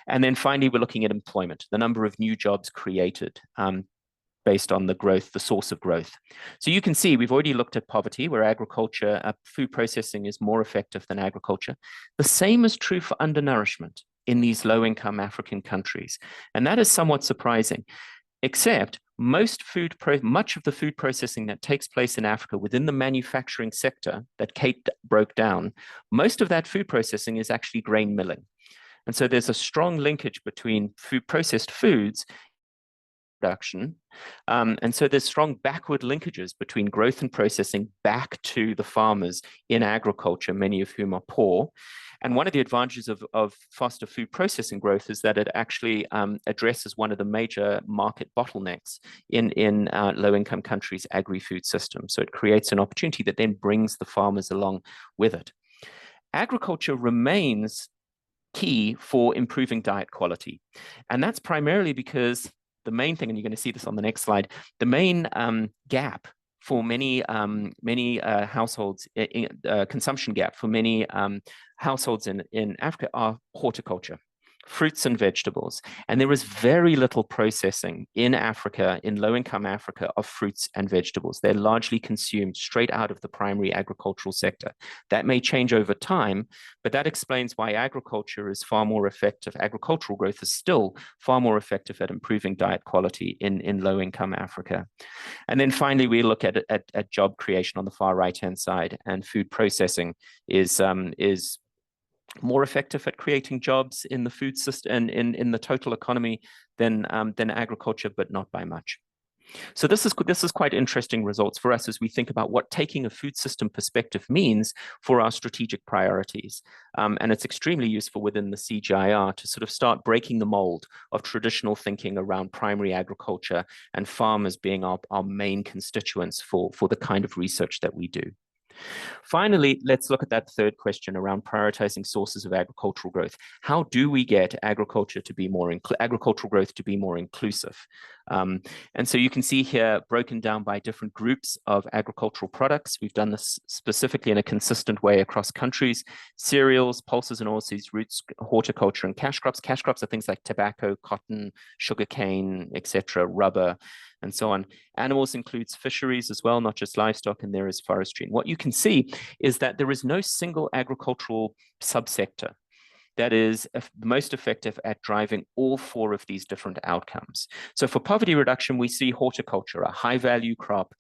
And then finally, we're looking at employment, the number of new jobs created based on the growth, the source of growth. So you can see we've already looked at poverty, where agriculture, food processing is more effective than agriculture. The same is true for undernourishment in these low-income African countries. And that is somewhat surprising, except much of the food processing that takes place in Africa within the manufacturing sector that Kate broke down, most of that food processing is actually grain milling. And so there's a strong linkage between processed foods production. And so there's strong backward linkages between growth and processing back to the farmers in agriculture, many of whom are poor. And one of the advantages of faster food processing growth is that it actually addresses one of the major market bottlenecks in low-income countries' agri-food system. So it creates an opportunity that then brings the farmers along with it. Agriculture remains key for improving diet quality. And that's primarily because the main thing, and you're going to see this on the next slide, the main gap for many households, consumption gap for many households in Africa are horticulture, fruits and vegetables. And there is very little processing in Africa, in low-income Africa, of fruits and vegetables. They're largely consumed straight out of the primary agricultural sector. That may change over time, but that explains why agriculture is far more effective. Agricultural growth is still far more effective at improving diet quality in low-income Africa. And then finally, we look at job creation on the far right-hand side, and food processing is more effective at creating jobs in the food system and in the total economy than agriculture, but not by much. So this is quite interesting results for us as we think about what taking a food system perspective means for our strategic priorities. And it's extremely useful within the CGIAR to sort of start breaking the mold of traditional thinking around primary agriculture and farmers being our main constituents for the kind of research that we do. Finally, let's look at that third question around prioritizing sources of agricultural growth. How do we get agricultural growth to be more inclusive? And so you can see here broken down by different groups of agricultural products. We've done this specifically in a consistent way across countries: cereals, pulses and oilseeds, roots, horticulture, and cash crops. Cash crops are things like tobacco, cotton, sugarcane, etc., rubber, and so on. Animals includes fisheries as well, not just livestock, and there is forestry. And what you can see is that there is no single agricultural subsector that is most effective at driving all four of these different outcomes. So for poverty reduction, we see horticulture, a high value crop,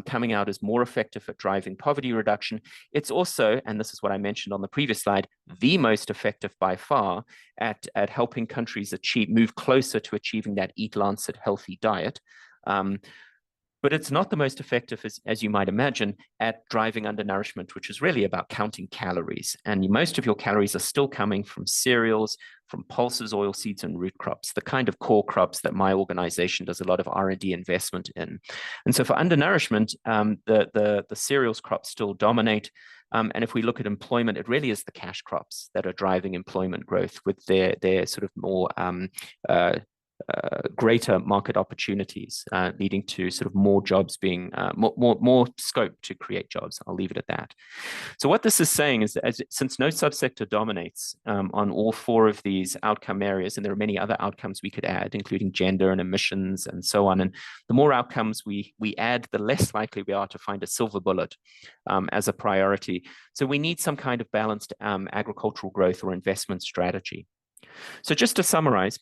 coming out as more effective at driving poverty reduction. It's also, and this is what I mentioned on the previous slide, the most effective by far at helping countries move closer to achieving that Eat Lancet healthy diet. But it's not the most effective, as you might imagine, at driving undernourishment, which is really about counting calories. And most of your calories are still coming from cereals, from pulses, oilseeds, and root crops, the kind of core crops that my organization does a lot of R&D investment in. And so for undernourishment, the cereals crops still dominate. And if we look at employment, it really is the cash crops that are driving employment growth with their sort of more greater market opportunities, leading to sort of more jobs being more scope to create jobs. I'll leave it at that. So what this is saying is that since no subsector dominates on all four of these outcome areas, and there are many other outcomes we could add, including gender and emissions and so on, and the more outcomes we add, the less likely we are to find a silver bullet as a priority. So we need some kind of balanced agricultural growth or investment strategy. So just to summarize,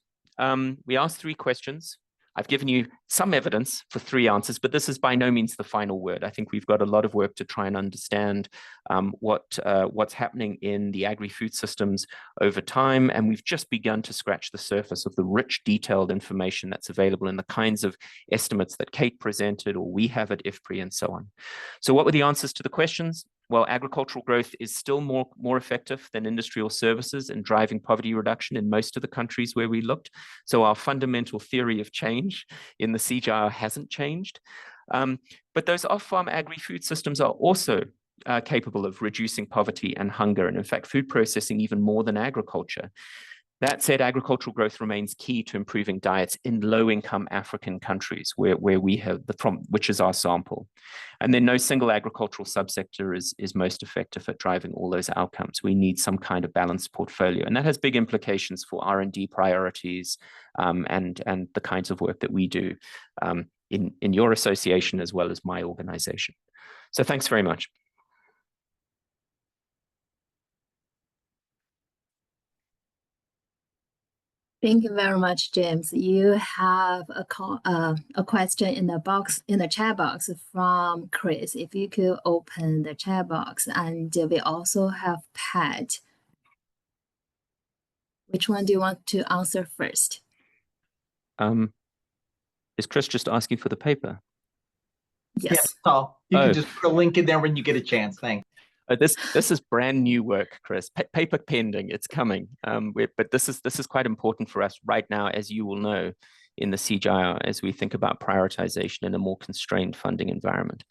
we asked 3 questions. I've given you some evidence for 3 answers, but this is by no means the final word. I think we've got a lot of work to try and understand what's happening in the agri-food systems over time, and we've just begun to scratch the surface of the rich, detailed information that's available in the kinds of estimates that Kate presented or we have at IFPRI and so on. So what were the answers to the questions? Well, agricultural growth is still more effective than industrial services in driving poverty reduction in most of the countries where we looked. So our fundamental theory of change in the CGIAR hasn't changed. But those off-farm agri-food systems are also capable of reducing poverty and hunger, and in fact, food processing even more than agriculture. That said, agricultural growth remains key to improving diets in low-income African countries where we have which is our sample. And then no single agricultural subsector is most effective at driving all those outcomes. We need some kind of balanced portfolio, and that has big implications for R&D priorities and the kinds of work that we do in your association as well as my organization. So thanks very much. Thank you very much, James. You have a question in the chat box from Chris. If you could open the chat box, and we also have Pat. Which one do you want to answer first? Is Chris just asking for the paper? Yes. Yeah, you can just put a link in there when you get a chance. Thanks. This is brand new work, Chris. Paper pending, it's coming. But this is quite important for us right now, as you will know, in the CGIAR, as we think about prioritization in a more constrained funding environment.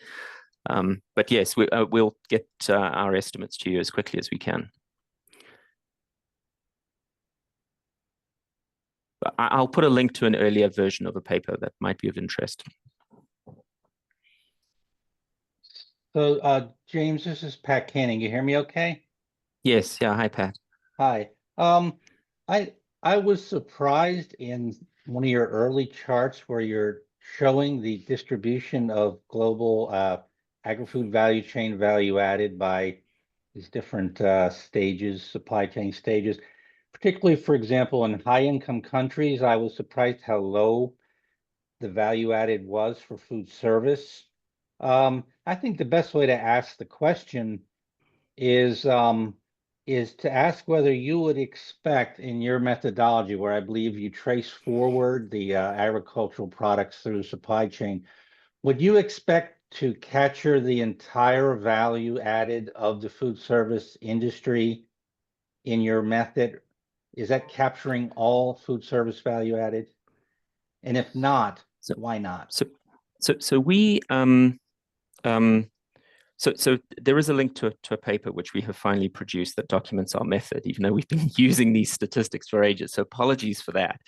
But yes, we'll get our estimates to you as quickly as we can. I'll put a link to an earlier version of a paper that might be of interest. So, James, this is Pat Canning. You hear me okay? Yes. Yeah. Hi, Pat. Hi. I was surprised in one of your early charts where you're showing the distribution of global agri-food value chain value added by these different stages, supply chain stages. Particularly, for example, in high-income countries, I was surprised how low the value added was for food service. I think the best way to ask the question is is to ask whether you would expect in your methodology, where I believe you trace forward the agricultural products through the supply chain, would you expect to capture the entire value added of the food service industry in your method? Is that capturing all food service value added? And if not, why not? So there is a link to a paper which we have finally produced that documents our method, even though we've been using these statistics for ages. So apologies for that.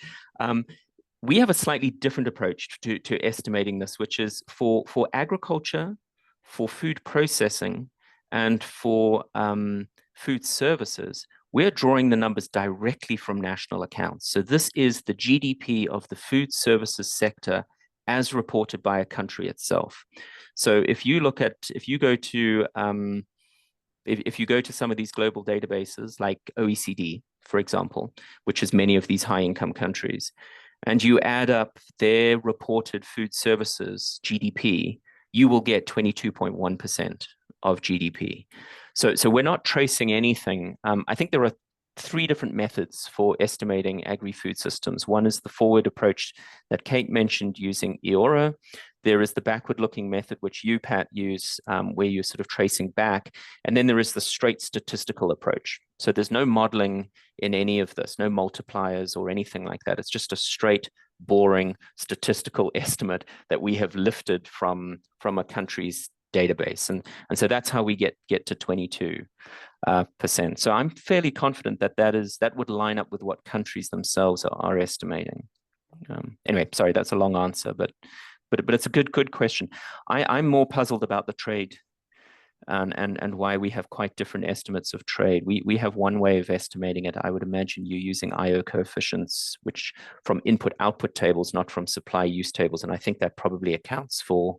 We have a slightly different approach to estimating this, which is for agriculture, for food processing, and for food services. We're drawing the numbers directly from national accounts. So this is the GDP of the food services sector as reported by a country itself. So if you go to if you go to some of these global databases like OECD, for example, which is many of these high-income countries, and you add up their reported food services GDP, you will get 22.1% of GDP. So we're not tracing anything. I think there are three different methods for estimating agri-food systems. One is the forward approach that Kate mentioned using EORA. There is the backward-looking method, which you, Pat, use, where you're sort of tracing back. And then there is the straight statistical approach. So there's no modeling in any of this, no multipliers or anything like that. It's just a straight, boring statistical estimate that we have lifted from a country's database. And so that's how we get to 22%. So I'm fairly confident that would line up with what countries themselves are estimating. Anyway, sorry, that's a long answer, but it's a good question. I'm more puzzled about the trade and why we have quite different estimates of trade. We have one way of estimating it. I would imagine you using IO coefficients, which from input-output tables, not from supply-use tables, and I think that probably accounts for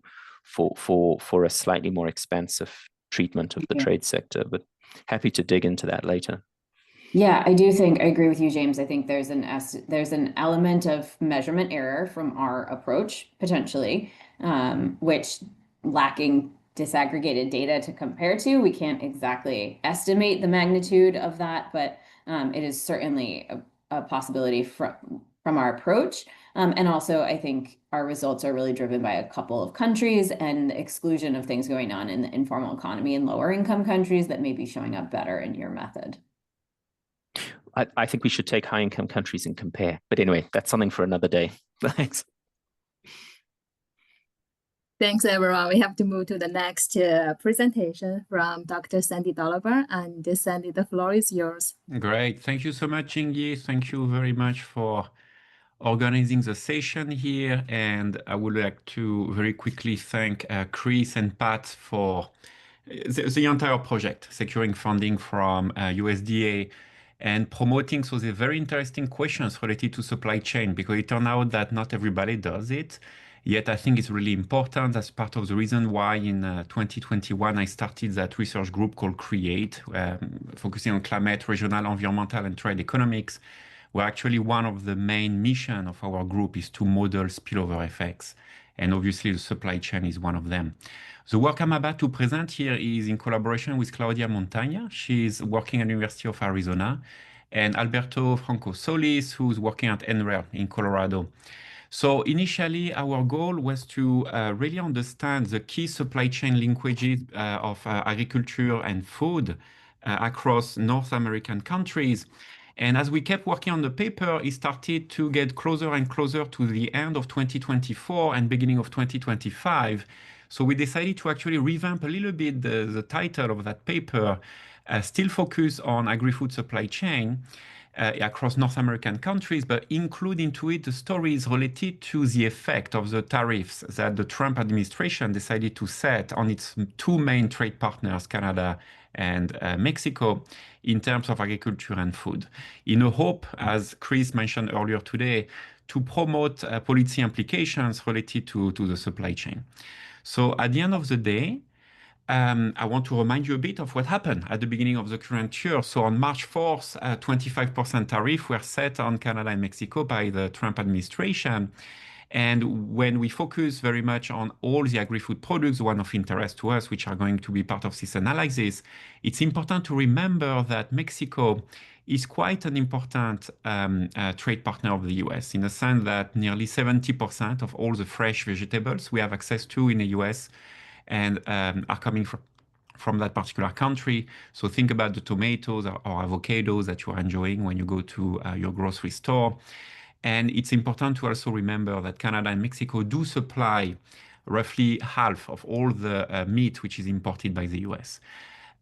a slightly more expansive treatment of the trade sector. But happy to dig into that later. Yeah, I agree with you, James. I think there's an element of measurement error from our approach, potentially, which lacking disaggregated data to compare to, we can't exactly estimate the magnitude of that, but it is certainly a possibility from our approach. And also, I think our results are really driven by a couple of countries and the exclusion of things going on in the informal economy in lower income countries that may be showing up better in your method. I think we should take high-income countries and compare. But anyway, that's something for another day. Thanks. Thanks, everyone. We have to move to the next presentation from Dr. Sandy Dolliver. And Sandy, the floor is yours. Great. Thank you so much, Jing Yi. Thank you very much for organizing the session here. And I would like to very quickly thank Chris and Pat for the entire project, securing funding from USDA and promoting the very interesting questions related to supply chain, because it turned out that not everybody does it. Yet I think it's really important. That's part of the reason why in 2021 I started that research group called CREATE, focusing on climate, regional, environmental, and trade economics, where actually one of the main mission of our group is to model spillover effects. And obviously the supply chain is one of them. The work I'm about to present here is in collaboration with Claudia Montagna. She's working at the University of Arizona, and Alberto Franco Solis, who's working at NREL in Colorado. So initially, our goal was to really understand the key supply chain linkages of agriculture and food across North American countries. And as we kept working on the paper, it started to get closer and closer to the end of 2024 and beginning of 2025. So we decided to actually revamp a little bit the title of that paper, still focus on agri-food supply chain across North American countries, but include into it the stories related to the effect of the tariffs that the Trump administration decided to set on its two main trade partners, Canada and Mexico, in terms of agriculture and food, in a hope, as Chris mentioned earlier today, to promote policy implications related to the supply chain. So at the end of the day, I want to remind you a bit of what happened at the beginning of the current year. So on March 4th, 25% tariff were set on Canada and Mexico by the Trump administration. And when we focus very much on all the agri-food products, one of interest to us, which are going to be part of this analysis, it's important to remember that Mexico is quite an important trade partner of the US, in the sense that nearly 70% of all the fresh vegetables we have access to in the US and are coming from that particular country. So think about the tomatoes or avocados that you are enjoying when you go to your grocery store. And it's important to also remember that Canada and Mexico do supply roughly half of all the meat which is imported by the US.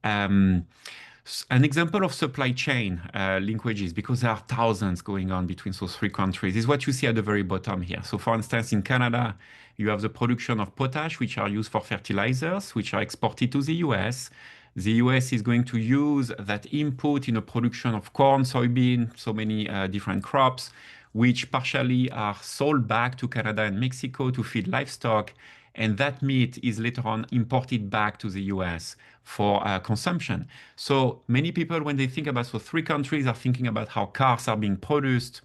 An example of supply chain linkages, because there are thousands going on between those three countries, is what you see at the very bottom here. So for instance, in Canada, you have the production of potash, which are used for fertilizers, which are exported to the US. The US is going to use that input in the production of corn, soybean, so many different crops, which partially are sold back to Canada and Mexico to feed livestock. And that meat is later on imported back to the US for consumption. So many people, when they think about those three countries, are thinking about how cars are being produced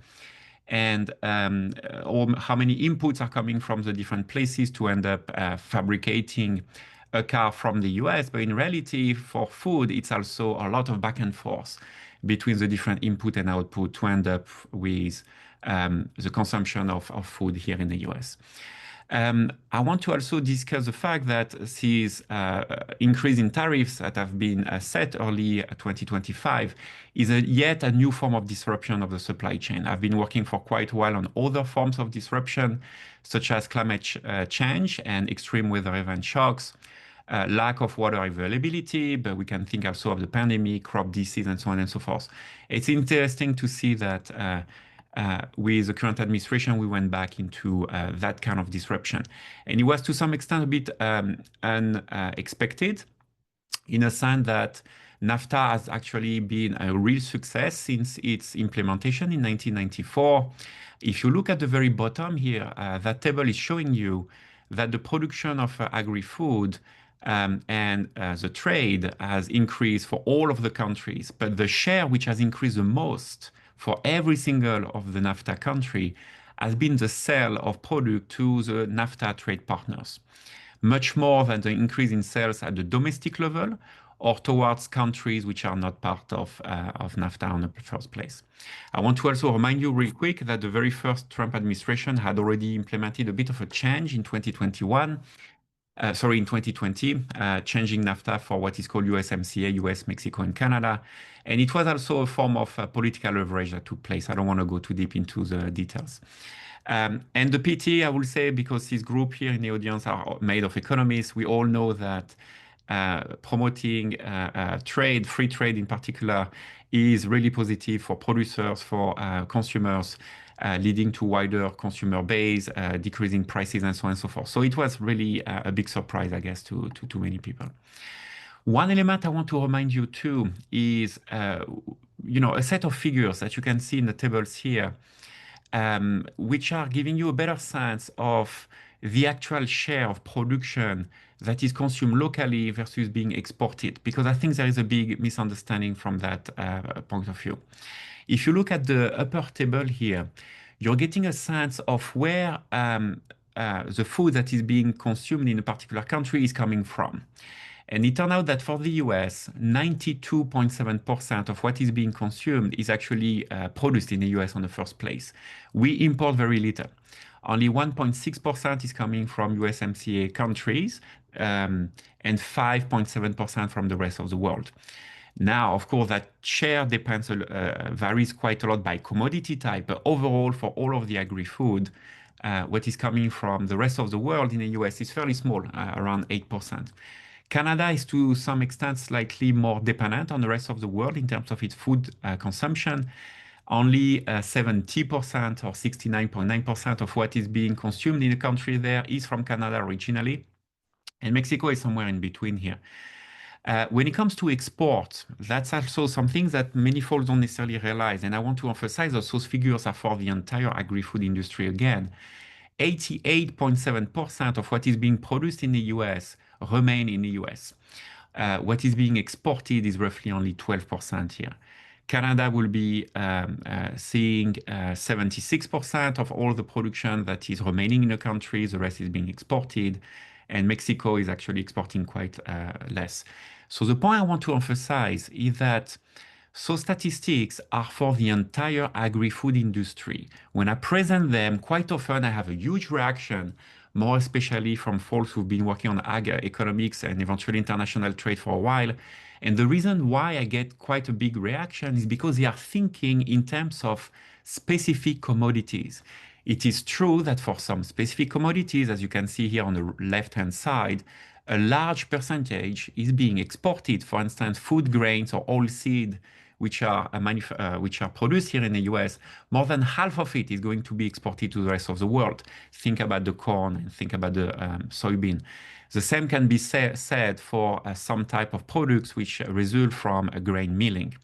and or how many inputs are coming from the different places to end up fabricating a car from the US. But in reality, for food, it's also a lot of back and forth between the different input and output to end up with the consumption of food here in the US. I want to also discuss the fact that these increase in tariffs that have been set early 2025 is yet a new form of disruption of the supply chain. I've been working for quite a while on other forms of disruption, such as climate change and extreme weather event shocks, lack of water availability, but we can think also of the pandemic, crop disease, and so on and so forth. It's interesting to see that with the current administration, we went back into that kind of disruption. And it was to some extent a bit unexpected, in a sense that NAFTA has actually been a real success since its implementation in 1994. If you look at the very bottom here, that table is showing you that the production of agri-food and the trade has increased for all of the countries, but the share which has increased the most for every single of the NAFTA country has been the sale of product to the NAFTA trade partners, much more than the increase in sales at the domestic level or towards countries which are not part of NAFTA in the first place. I want to also remind you real quick that the very first Trump administration had already implemented a bit of a change in 2020, changing NAFTA for what is called USMCA, US, Mexico, and Canada. And it was also a form of political leverage that took place. I don't want to go too deep into the details. And the PT, I will say, because this group here in the audience are made of economists, we all know that promoting trade, free trade in particular, is really positive for producers, for consumers, leading to wider consumer base, decreasing prices, and so on and so forth. So it was really a big surprise, I guess, to many people. One element I want to remind you too is, a set of figures that you can see in the tables here, which are giving you a better sense of the actual share of production that is consumed locally versus being exported, because I think there is a big misunderstanding from that point of view. If you look at the upper table here, you're getting a sense of where the food that is being consumed in a particular country is coming from. And it turned out that for the US, 92.7% of what is being consumed is actually produced in the US in the first place. We import very little. Only 1.6% is coming from USMCA countries and 5.7% from the rest of the world. Now, of course, that share varies quite a lot by commodity type, but overall, for all of the agri-food, what is coming from the rest of the world in the US is fairly small, around 8%. Canada is to some extent slightly more dependent on the rest of the world in terms of its food consumption. Only 70% or 69.9% of what is being consumed in the country there is from Canada originally. And Mexico is somewhere in between here. When it comes to export, that's also something that many folks don't necessarily realize. And I want to emphasize that those figures are for the entire agri-food industry again. 88.7% of what is being produced in the US remain in the US. What is being exported is roughly only 12% here. Canada will be seeing 76% of all the production that is remaining in the country. The rest is being exported. And Mexico is actually exporting quite less. So the point I want to emphasize is that statistics are for the entire agri-food industry. When I present them, quite often I have a huge reaction, more especially from folks who've been working on ag economics and eventually international trade for a while. And the reason why I get quite a big reaction is because they are thinking in terms of specific commodities. It is true that for some specific commodities, as you can see here on the left-hand side, a large percentage is being exported. For instance, food grains or oilseed, which are produced here in the US, more than half of it is going to be exported to the rest of the world. Think about the corn and think about the soybean. The same can be said for some type of products which result from grain milling.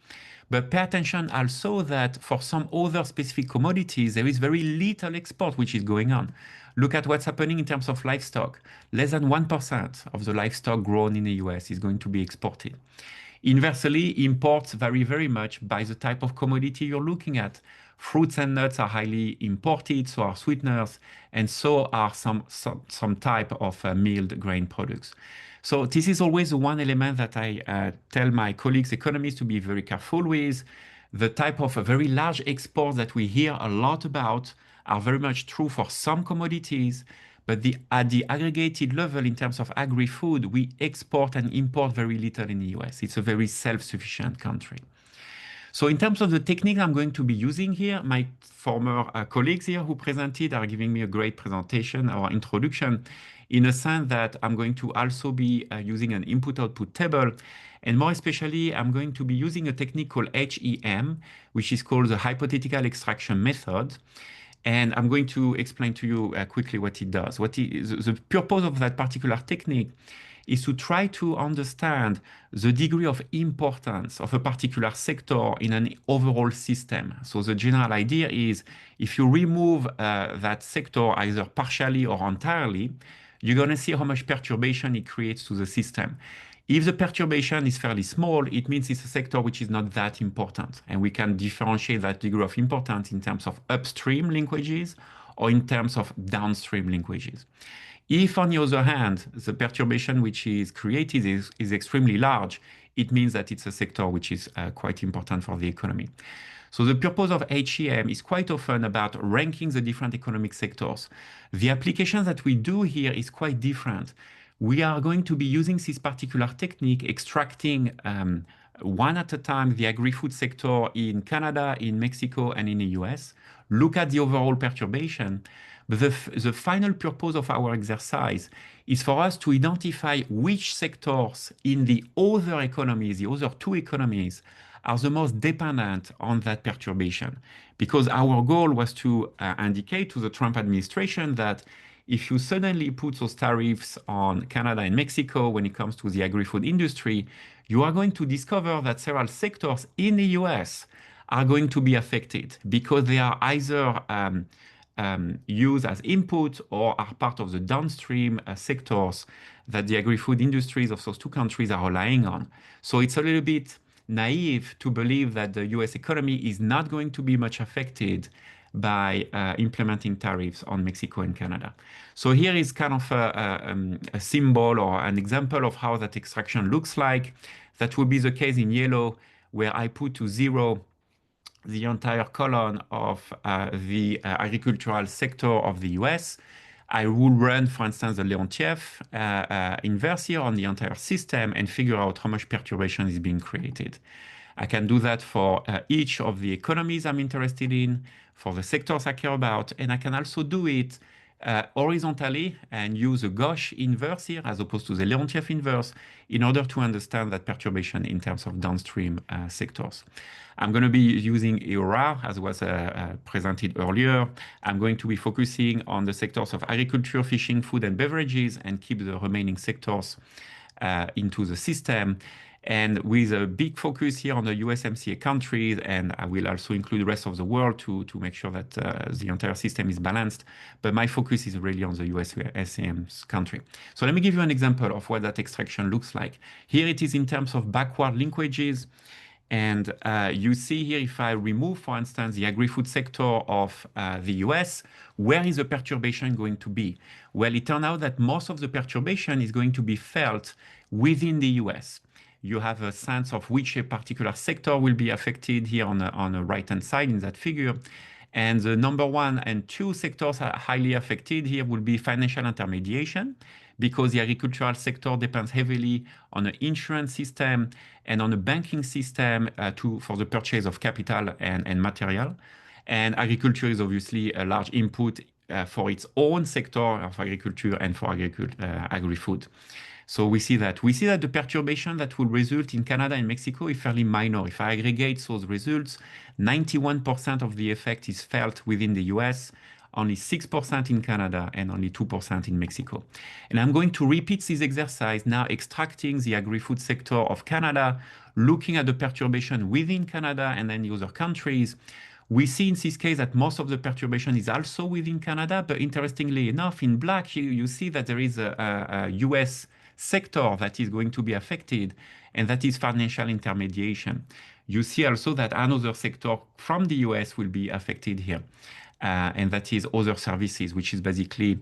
But pay attention also that for some other specific commodities, there is very little export which is going on. Look at what's happening in terms of livestock. Less than 1% of the livestock grown in the US is going to be exported. Inversely, imports vary very much by the type of commodity you're looking at. Fruits and nuts are highly imported, so are sweeteners, and so are some type of milled grain products. So this is always the one element that I tell my colleagues, economists, to be very careful with. The type of very large exports that we hear a lot about are very much true for some commodities, but at the aggregated level in terms of agri-food, we export and import very little in the US. It's a very self-sufficient country. So in terms of the technique I'm going to be using here, my former colleagues here who presented are giving me a great presentation or introduction, in a sense that I'm going to also be using an input-output table. And more especially, I'm going to be using a technique called HEM, which is called the hypothetical extraction method. And I'm going to explain to you quickly what it does. The purpose of that particular technique is to try to understand the degree of importance of a particular sector in an overall system. So the general idea is if you remove that sector either partially or entirely, you're going to see how much perturbation it creates to the system. If the perturbation is fairly small, it means it's a sector which is not that important. And we can differentiate that degree of importance in terms of upstream linkages or in terms of downstream linkages. If, on the other hand, the perturbation which is created is extremely large, it means that it's a sector which is quite important for the economy. So the purpose of HEM is quite often about ranking the different economic sectors. The application that we do here is quite different. We are going to be using this particular technique, extracting one at a time the agri-food sector in Canada, in Mexico, and in the US. Look at the overall perturbation. But the final purpose of our exercise is for us to identify which sectors in the other economies, the other two economies, are the most dependent on that perturbation. Because our goal was to indicate to the Trump administration that if you suddenly put those tariffs on Canada and Mexico when it comes to the agri-food industry, you are going to discover that several sectors in the US are going to be affected because they are either used as input or are part of the downstream sectors that the agri-food industries of those two countries are relying on. So it's a little bit naive to believe that the US economy is not going to be much affected by implementing tariffs on Mexico and Canada. So here is kind of a symbol or an example of how that extraction looks like. That would be the case in yellow, where I put to 0 the entire column of the agricultural sector of the US. I will run, for instance, the Leontief inverse here on the entire system and figure out how much perturbation is being created. I can do that for each of the economies I'm interested in, for the sectors I care about, and I can also do it horizontally and use a Gauche inverse here as opposed to the Leontief inverse in order to understand that perturbation in terms of downstream sectors. I'm going to be using EORA as was presented earlier. I'm going to be focusing on the sectors of agriculture, fishing, food, and beverages and keep the remaining sectors into the system. And with a big focus here on the USMCA countries, and I will also include the rest of the world to make sure that the entire system is balanced. But my focus is really on the USMCA country. So let me give you an example of what that extraction looks like. Here it is in terms of backward linkages. And you see here, if I remove, for instance, the agri-food sector of the US, where is the perturbation going to be? Well, it turned out that most of the perturbation is going to be felt within the US. You have a sense of which a particular sector will be affected here on the right-hand side in that figure. And the number 1 and 2 sectors are highly affected here will be financial intermediation, because the agricultural sector depends heavily on the insurance system and on the banking system for the purchase of capital and material. And agriculture is obviously a large input for its own sector of agriculture and for agri-food. So we see that the perturbation that will result in Canada and Mexico is fairly minor. If I aggregate those results, 91% of the effect is felt within the US, only 6% in Canada, and only 2% in Mexico. And I'm going to repeat this exercise now, extracting the agri-food sector of Canada, looking at the perturbation within Canada and then the other countries. We see in this case that most of the perturbation is also within Canada, but interestingly enough, in black, you see that there is a US sector that is going to be affected, and that is financial intermediation. You see also that another sector from the US will be affected here. And that is other services, which is basically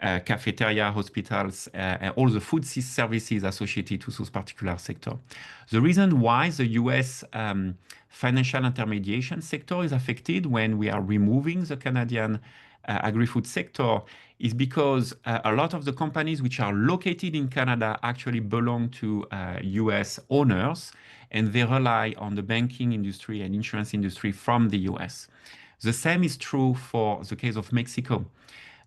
cafeteria, hospitals, and all the food services associated to those particular sector. The reason why the US financial intermediation sector is affected when we are removing the Canadian agri-food sector is because a lot of the companies which are located in Canada actually belong to US owners, and they rely on the banking industry and insurance industry from the US. The same is true for the case of Mexico.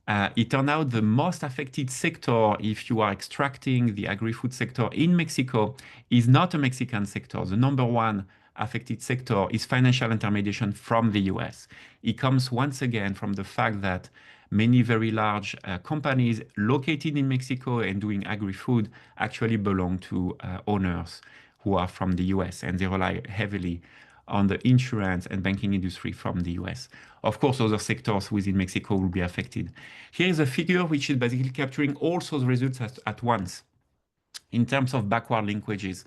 It turned out the most affected sector, if you are extracting the agri-food sector in Mexico, is not a Mexican sector. The number 1 affected sector is financial intermediation from the US. It comes once again from the fact that many very large companies located in Mexico and doing agri-food actually belong to owners who are from the US, and they rely heavily on the insurance and banking industry from the US. Of course, other sectors within Mexico will be affected. Here is a figure which is basically capturing all those results at once in terms of backward linkages.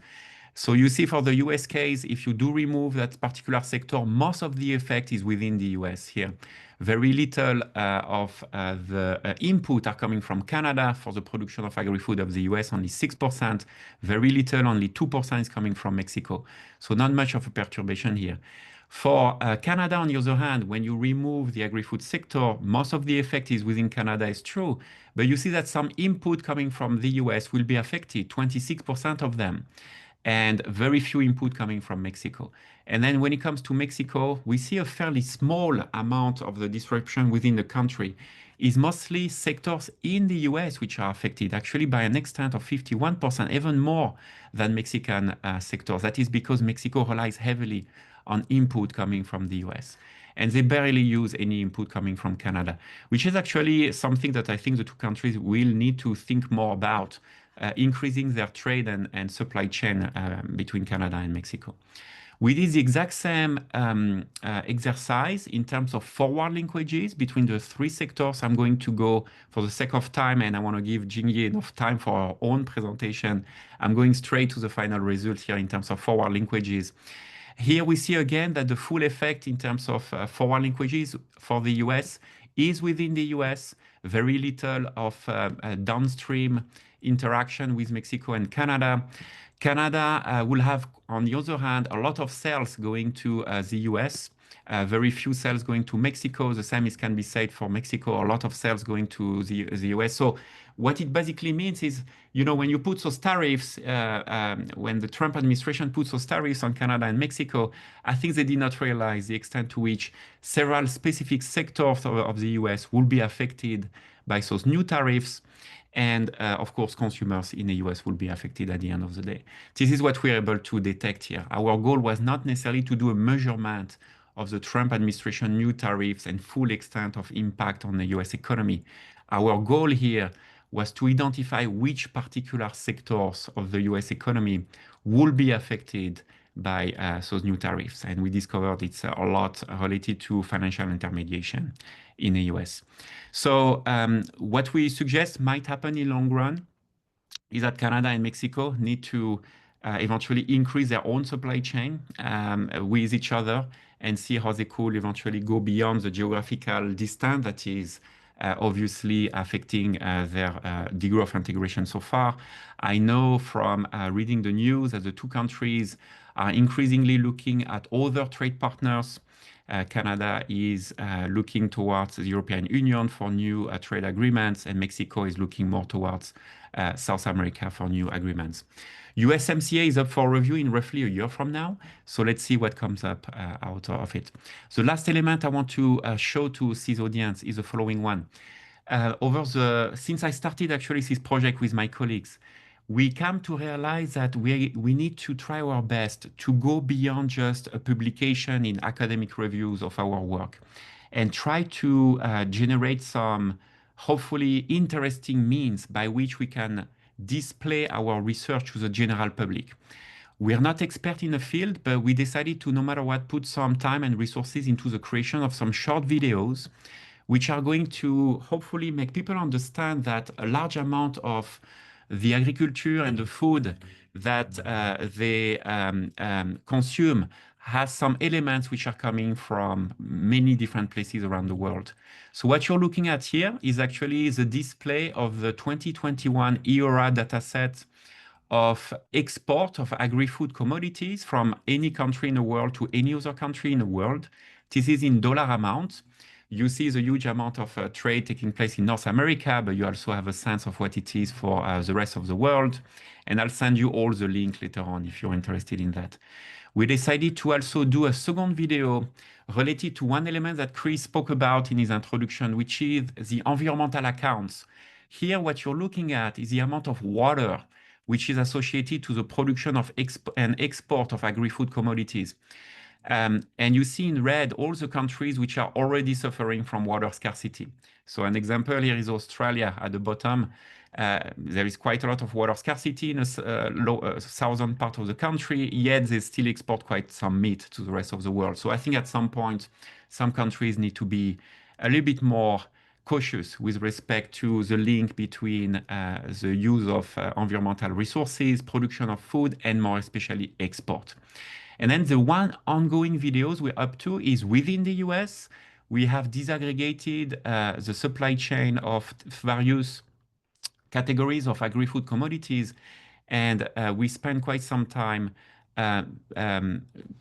So you see for the US case, if you do remove that particular sector, most of the effect is within the US here. Very little of the input are coming from Canada for the production of agri-food of the US, only 6%. Very little, only 2% is coming from Mexico. So not much of a perturbation here. For Canada, on the other hand, when you remove the agri-food sector, most of the effect is within Canada, is true. But you see that some input coming from the US will be affected, 26% of them, and very few input coming from Mexico. And then when it comes to Mexico, we see a fairly small amount of the disruption within the country. Is mostly sectors in the US which are affected, actually by an extent of 51%, even more than Mexican sectors. That is because Mexico relies heavily on input coming from the US. And they barely use any input coming from Canada, which is actually something that I think the two countries will need to think more about, increasing their trade and supply chain between Canada and Mexico. We did the exact same exercise in terms of forward linkages between the 3 sectors. I'm going to go, for the sake of time, and I want to give Jing Yi enough time for our own presentation, I'm going straight to the final result here in terms of forward linkages. Here we see again that the full effect in terms of forward linkages for the US is within the US, very little of downstream interaction with Mexico and Canada. Canada will have, on the other hand, a lot of sales going to the US, very few sales going to Mexico. The same can be said for Mexico, a lot of sales going to the US. So what it basically means is, you know, when you put those tariffs, when the Trump administration puts those tariffs on Canada and Mexico, I think they did not realize the extent to which several specific sectors of the US will be affected by those new tariffs. And of course, consumers in the US will be affected at the end of the day. This is what we're able to detect here. Our goal was not necessarily to do a measurement of the Trump administration new tariffs and full extent of impact on the US economy. Our goal here was to identify which particular sectors of the US economy will be affected by those new tariffs. And we discovered it's a lot related to financial intermediation in the US. So what we suggest might happen in long run is that Canada and Mexico need to eventually increase their own supply chain with each other and see how they could eventually go beyond the geographical distance that is obviously affecting their degree of integration so far. I know from reading the news that the two countries are increasingly looking at other trade partners. Canada is looking towards the European Union for new trade agreements, and Mexico is looking more towards South America for new agreements. USMCA is up for review in roughly a year from now, so let's see what comes up out of it. The last element I want to show to this audience is the following one. Since I started actually this project with my colleagues, we come to realize that we need to try our best to go beyond just a publication in academic reviews of our work and try to generate some hopefully interesting means by which we can display our research to the general public. We are not expert in the field, but we decided to, no matter what, put some time and resources into the creation of some short videos which are going to hopefully make people understand that a large amount of the agriculture and the food that they consume has some elements which are coming from many different places around the world. So what you're looking at here is actually the display of the 2021 EORA dataset of export of agri-food commodities from any country in the world to any other country in the world. This is in dollar amount. You see the huge amount of trade taking place in North America, but you also have a sense of what it is for the rest of the world. And I'll send you all the link later on if you're interested in that. We decided to also do a second video related to one element that Chris spoke about in his introduction, which is the environmental accounts. Here, what you're looking at is the amount of water which is associated to the production of and export of agri-food commodities. And you see in red all the countries which are already suffering from water scarcity. So an example here is Australia at the bottom. There is quite a lot of water scarcity in the southern part of the country, yet they still export quite some meat to the rest of the world. So I think at some point, some countries need to be a little bit more cautious with respect to the link between the use of environmental resources, production of food, and more especially export. And then the one ongoing videos we're up to is within the US. We have disaggregated the supply chain of various categories of agri-food commodities, and we spend quite some time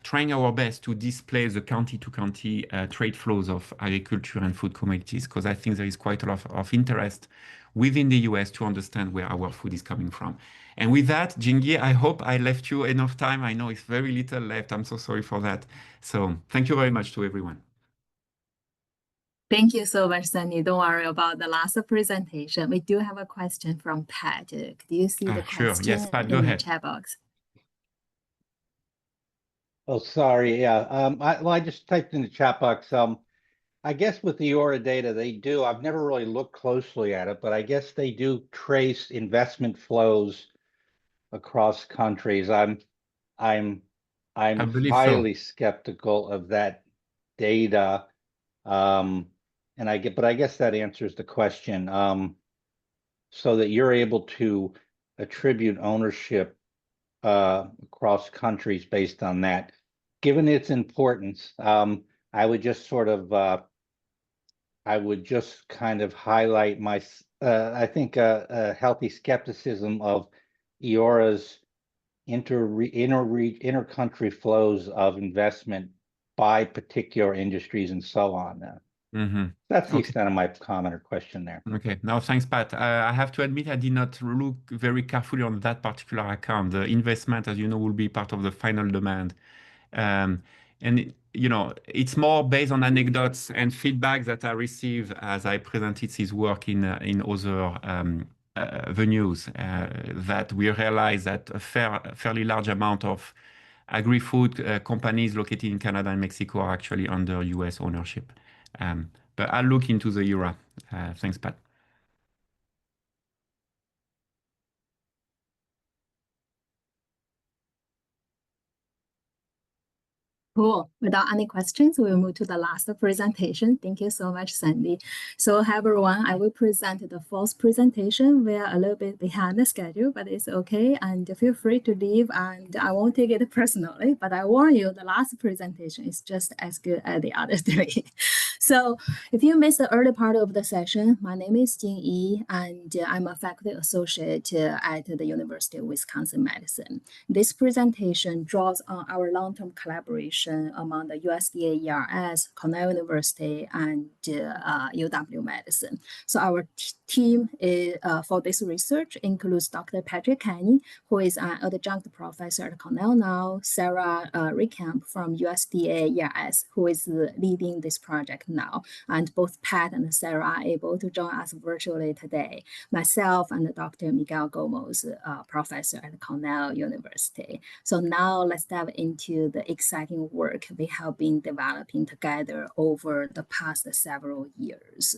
trying our best to display the county-to-county trade flows of agriculture and food commodities, because I think there is quite a lot of interest within the US to understand where our food is coming from. And with that, Jing Yi, I hope I left you enough time. I know it's very little left. I'm so sorry for that. So thank you very much to everyone. Thank you so much, Sunny. Don't worry about the last presentation. We do have a question from Pat. Could you see the Sure. question Yes, Pat, go in the ahead. chat box? Oh, sorry. Yeah. I just typed in the chat box. I guess with the EORA data, they do. I've never really looked closely at it, but I guess they do trace investment flows across countries. I'm I believe so. highly skeptical of that data. But I guess that answers the question. So that you're able to attribute ownership across countries based on that. Given its importance, I would just sort of kind of highlight my I think a healthy skepticism of EORA's inter-country flows of investment by particular industries and so on. That's the extent of my comment or question there. Okay, now thanks, Pat. I have to admit I did not look very carefully on that particular account. The investment, as you know, will be part of the final demand. And you know, it's more based on anecdotes and feedback that I receive as I presented this work in other venues that we realize that a fairly large amount of agri-food companies located in Canada and Mexico are actually under US ownership. But I'll look into the ERA. Thanks, Pat. Cool. Without any questions, we'll move to the last presentation. Thank you so much, Sandy. So hi, everyone. I will present the fourth presentation. We are a little bit behind the schedule, but it's okay. And feel free to leave, and I won't take it personally, but I warn you, the last presentation is just as good as the other three. So if you missed the early part of the session, my name is Jing Yi, and I'm a faculty associate at the University of Wisconsin-Madison. This presentation draws on our long-term collaboration among the USDA ERS, Cornell University, and UW-Madison. So our team for this research includes Dr. Patrick Kenny, who is an adjunct professor at Cornell now, Sarah Recamp from USDA ERS, who is leading this project now. And both Pat and Sarah are able to join us virtually today. Myself and Dr. Miguel Gomez, professor at Cornell University. So now let's dive into the exciting work we have been developing together over the past several years.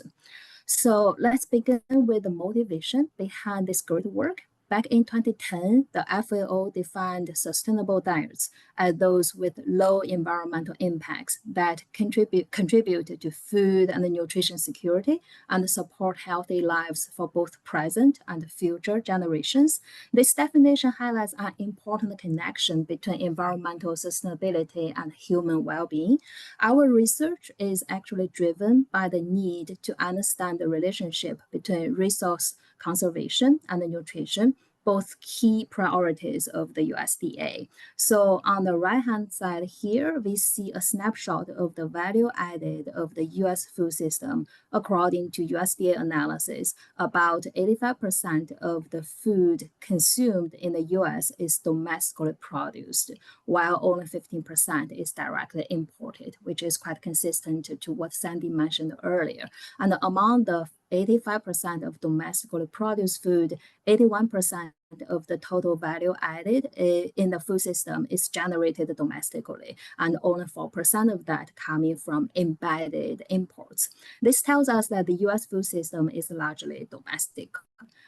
So let's begin with the motivation behind this great work. Back in 2010, the FAO defined sustainable diets as those with low environmental impacts that contribute to food and nutrition security and support healthy lives for both present and future generations. This definition highlights an important connection between environmental sustainability and human well-being. Our research is actually driven by the need to understand the relationship between resource conservation and nutrition, both key priorities of the USDA. So on the right-hand side here, we see a snapshot of the value added of the US food system. According to USDA analysis, about 85% of the food consumed in the US is domestically produced, while only 15% is directly imported, which is quite consistent to what Sandy mentioned earlier. And among the 85% of domestically produced food, 81% of the total value added in the food system is generated domestically, and only 4% of that coming from embedded imports. This tells us that the US food system is largely domestic.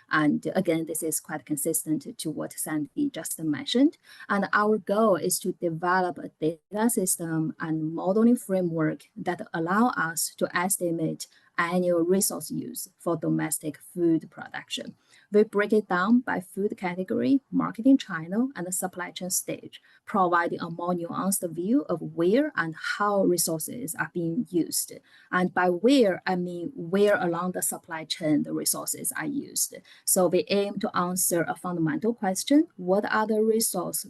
And again, this is quite consistent to what Sandy just mentioned. And our goal is to develop a data system and modeling framework that allow us to estimate annual resource use for domestic food production. We break it down by food category, marketing channel, and the supply chain stage, providing a more nuanced view of where and how resources are being used. And by where, I mean where along the supply chain the resources are used. So we aim to answer a fundamental question: what are the resource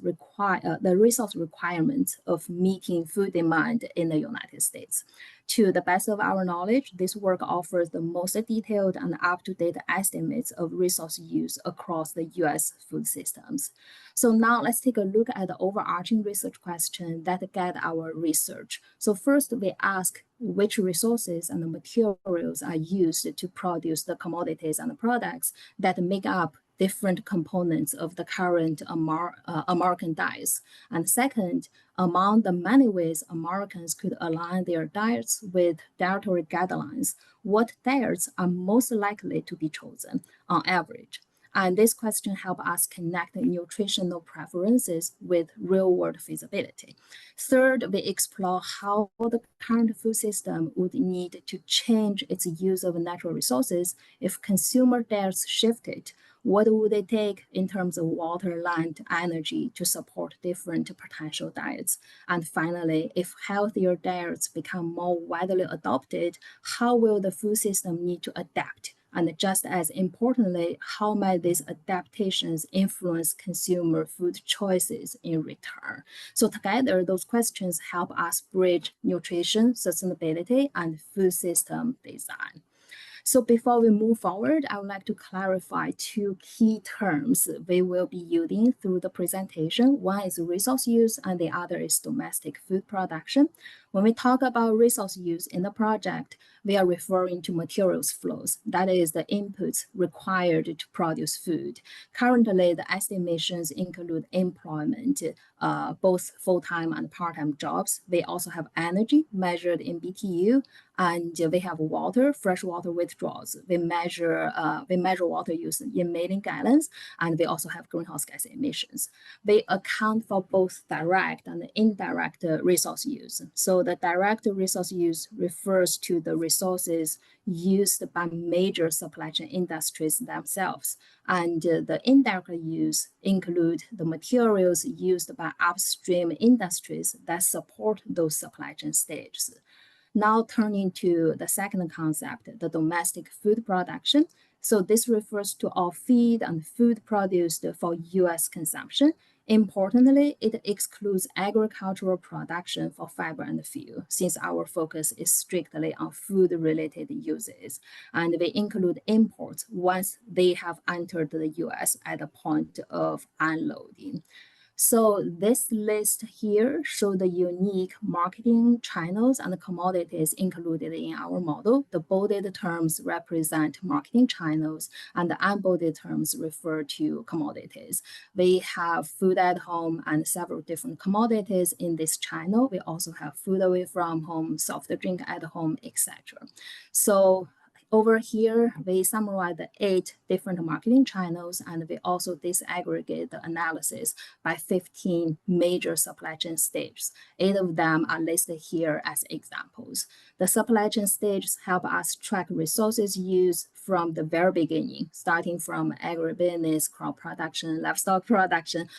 requirements of meeting food demand in the United States? To the best of our knowledge, this work offers the most detailed and up-to-date estimates of resource use across the US food systems. So now let's take a look at the overarching research question that guide our research. So first, we ask which resources and materials are used to produce the commodities and the products that make up different components of the current American diets. And second, among the many ways Americans could align their diets with dietary guidelines, what diets are most likely to be chosen on average? And this question helps us connect nutritional preferences with real-world feasibility. Third, we explore how the current food system would need to change its use of natural resources if consumer diets shifted. What would it take in terms of water, land, energy to support different potential diets? And finally, if healthier diets become more widely adopted, how will the food system need to adapt? And just as importantly, how might these adaptations influence consumer food choices in return? So together, those questions help us bridge nutrition, sustainability, and food system design. So before we move forward, I would like to clarify two key terms we will be using through the presentation. One is resource use, and the other is domestic food production. When we talk about resource use in the project, we are referring to materials flows, that is the inputs required to produce food. Currently, the estimations include employment, both full-time and part-time jobs. They also have energy measured in BTU, and they have water, freshwater withdrawals. They measure water use in million gallons, and they also have greenhouse gas emissions. They account for both direct and indirect resource use. So the direct resource use refers to the resources used by major supply chain industries themselves. And the indirect use include the materials used by upstream industries that support those supply chain stages. Now turning to the second concept, the domestic food production. So this refers to all feed and food produced for U.S. consumption. Importantly, it excludes agricultural production for fiber and fuel, since our focus is strictly on food-related uses. And they include imports once they have entered the U.S. at the point of unloading. So this list here shows the unique marketing channels and commodities included in our model. The bolded terms represent marketing channels and the unbolded terms refer to commodities. We have food at home and several different commodities in this channel. We also have food away from home, soft drink at home, etc. So over here, we summarize the 8 different marketing channels, and we also disaggregate the analysis by 15 major supply chain stages. 8 of them are listed here as examples. The supply chain stages help us track resources used from the very beginning, starting from agribusiness, crop production, livestock production,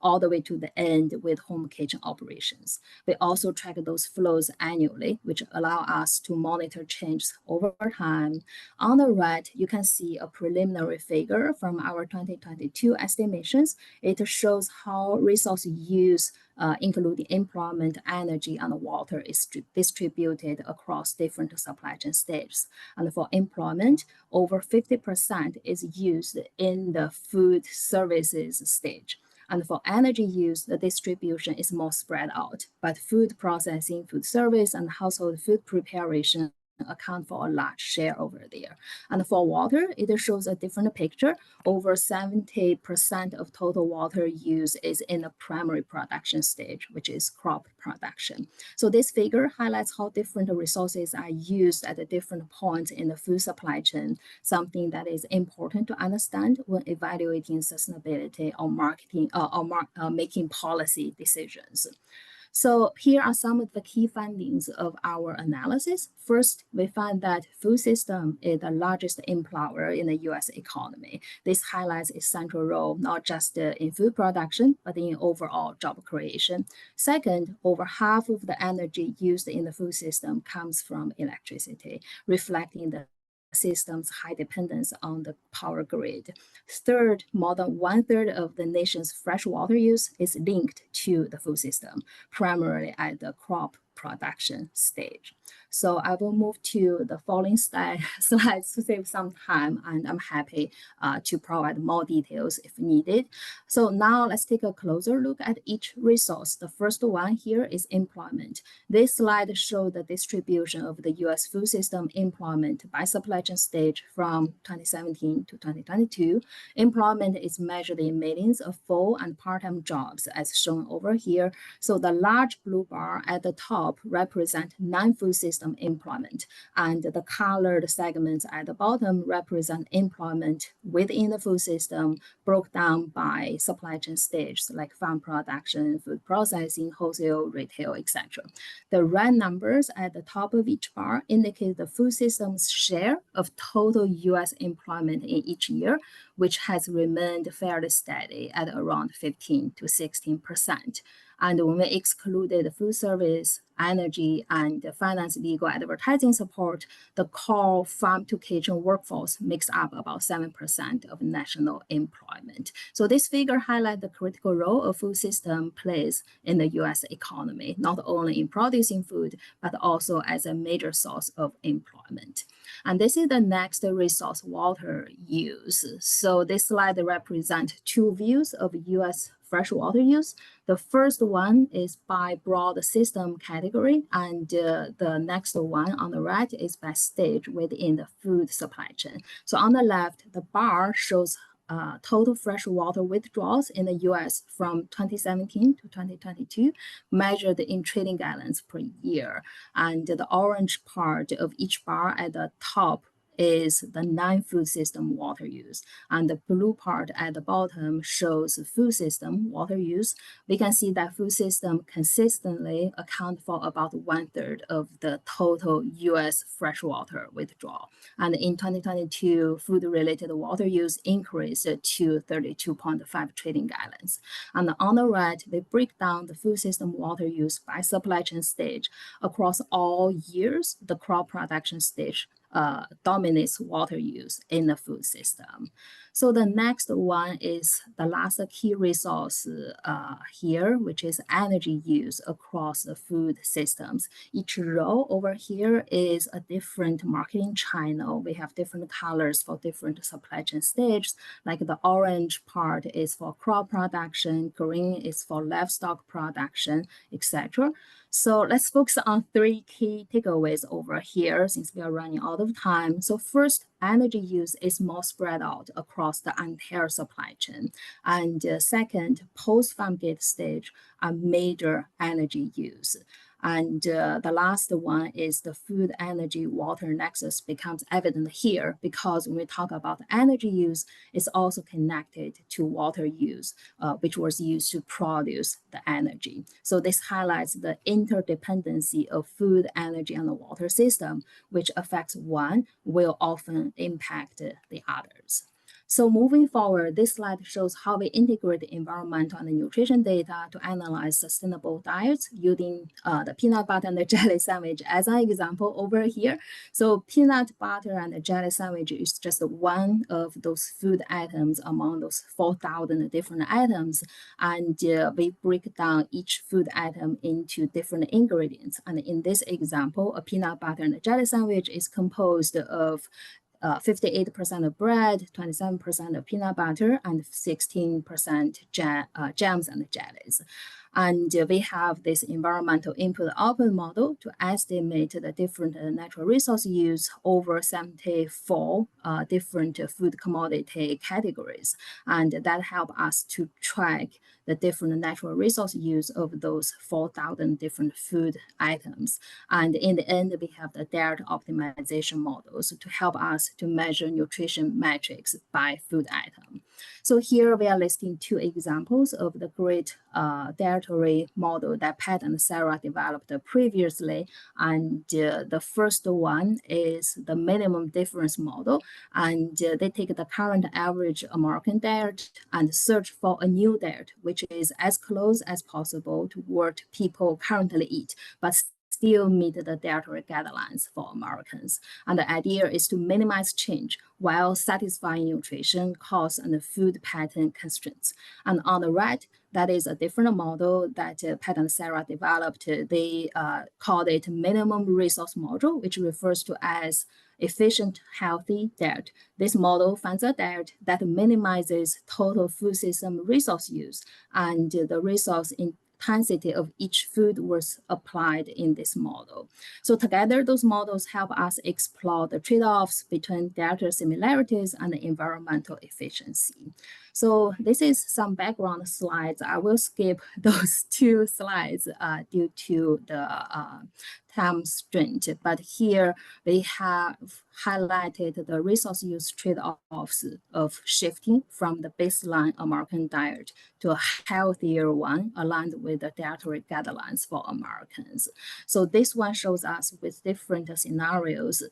all the way to the end with home kitchen operations. We also track those flows annually, which allow us to monitor changes over time. On the right, you can see a preliminary figure from our 2022 estimations. It shows how resource use, including employment, energy, and water, is distributed across different supply chain stages. And for employment, over 50% is used in the food services stage. And for energy use, the distribution is more spread out, but food processing, food service, and household food preparation account for a large share over there. And for water, it shows a different picture. Over 70% of total water use is in the primary production stage, which is crop production. So this figure highlights how different resources are used at a different points in the food supply chain, something that is important to understand when evaluating sustainability or marketing or making policy decisions. So here are some of the key findings of our analysis. First, we find that food system is the largest employer in the US economy. This highlights its central role, not just in food production, but in overall job creation. Second, over half of the energy used in the food system comes from electricity, reflecting the system's high dependence on the power grid. Third, more than 1/3 of the nation's freshwater use is linked to the food system, primarily at the crop production stage. So I will move to the following slides to save some time, and I'm happy to provide more details if needed. So now let's take a closer look at each resource. The first one here is employment. This slide shows the distribution of the US food system employment by supply chain stage from 2017 to 2022. Employment is measured in millions of full and part-time jobs as shown over here. So the large blue bar at the top represent non-food system employment, and the colored segments at the bottom represent employment within the food system, broke down by supply chain stages like farm production, food processing, wholesale, retail, etc. The red numbers at the top of each bar indicate the food system's share of total US employment in each year, which has remained fairly steady at around 15 to 16%. And when we excluded food service, energy, and finance, legal, advertising support, the core farm-to-kitchen workforce makes up about 7% of national employment. So this figure highlights the critical role a food system plays in the US economy, not only in producing food, but also as a major source of employment. And this is the next resource, water use. So this slide represents 2 views of US freshwater use. The first one is by broad system category, and the next one on the right is by stage within the food supply chain. So on the left, the bar shows total freshwater withdrawals in the US from 2017 to 2022, measured in trillion gallons per year. And the orange part of each bar at the top is the non-food system water use. And the blue part at the bottom shows food system water use. We can see that food system consistently account for about 1/3 of the total US freshwater withdrawal. And in 2022, food-related water use increased to 32.5 trillion gallons. And on the right, we break down the food system water use by supply chain stage. Across all years, the crop production stage dominates water use in the food system. So the next one is the last key resource here, which is energy use across the food systems. Each row over here is a different marketing channel. We have different colors for different supply chain stages. Like the orange part is for crop production, green is for livestock production, etc. So let's focus on 3 key takeaways over here since we are running out of time. So first, energy use is more spread out across the entire supply chain. And second, post-farm gate stage are major energy use. And the last one is the food energy water nexus becomes evident here because when we talk about energy use, it's also connected to water use, which was used to produce the energy. So this highlights the interdependency of food, energy, and the water system, which affects one will often impact the others. So moving forward, this slide shows how we integrate the environmental and the nutrition data to analyze sustainable diets using the peanut butter and the jelly sandwich as an example over here. So peanut butter and the jelly sandwich is just one of those food items among those 4,000 different items. And we break down each food item into different ingredients. And in this example, a peanut butter and a jelly sandwich is composed of 58% of bread, 27% of peanut butter, and 16% jams and jellies. And we have this environmental input-output model to estimate the different natural resource use over 74 different food commodity categories. And that helps us to track the different natural resource use of those 4,000 different food items. And in the end, we have the diet optimization models to help us to measure nutrition metrics by food item. So here we are listing 2 examples of the great dietary model that Pat and Sarah developed previously. And the first one is the minimum difference model. And they take the current average American diet and search for a new diet, which is as close as possible to what people currently eat, but still meet the dietary guidelines for Americans. And the idea is to minimize change while satisfying nutrition, cost, and food pattern constraints. And on the right, that is a different model that Pat and Sarah developed. They called it minimum resource model, which refers to as efficient, healthy diet. This model finds a diet that minimizes total food system resource use and the resource intensity of each food was applied in this model. So together, those models help us explore the trade-offs between dietary similarities and environmental efficiency. So this is some background slides. I will skip those 2 slides due to the time constraint, but here we have highlighted the resource use trade-offs of shifting from the baseline American diet to a healthier one aligned with the dietary guidelines for Americans. So this one shows us with different scenarios,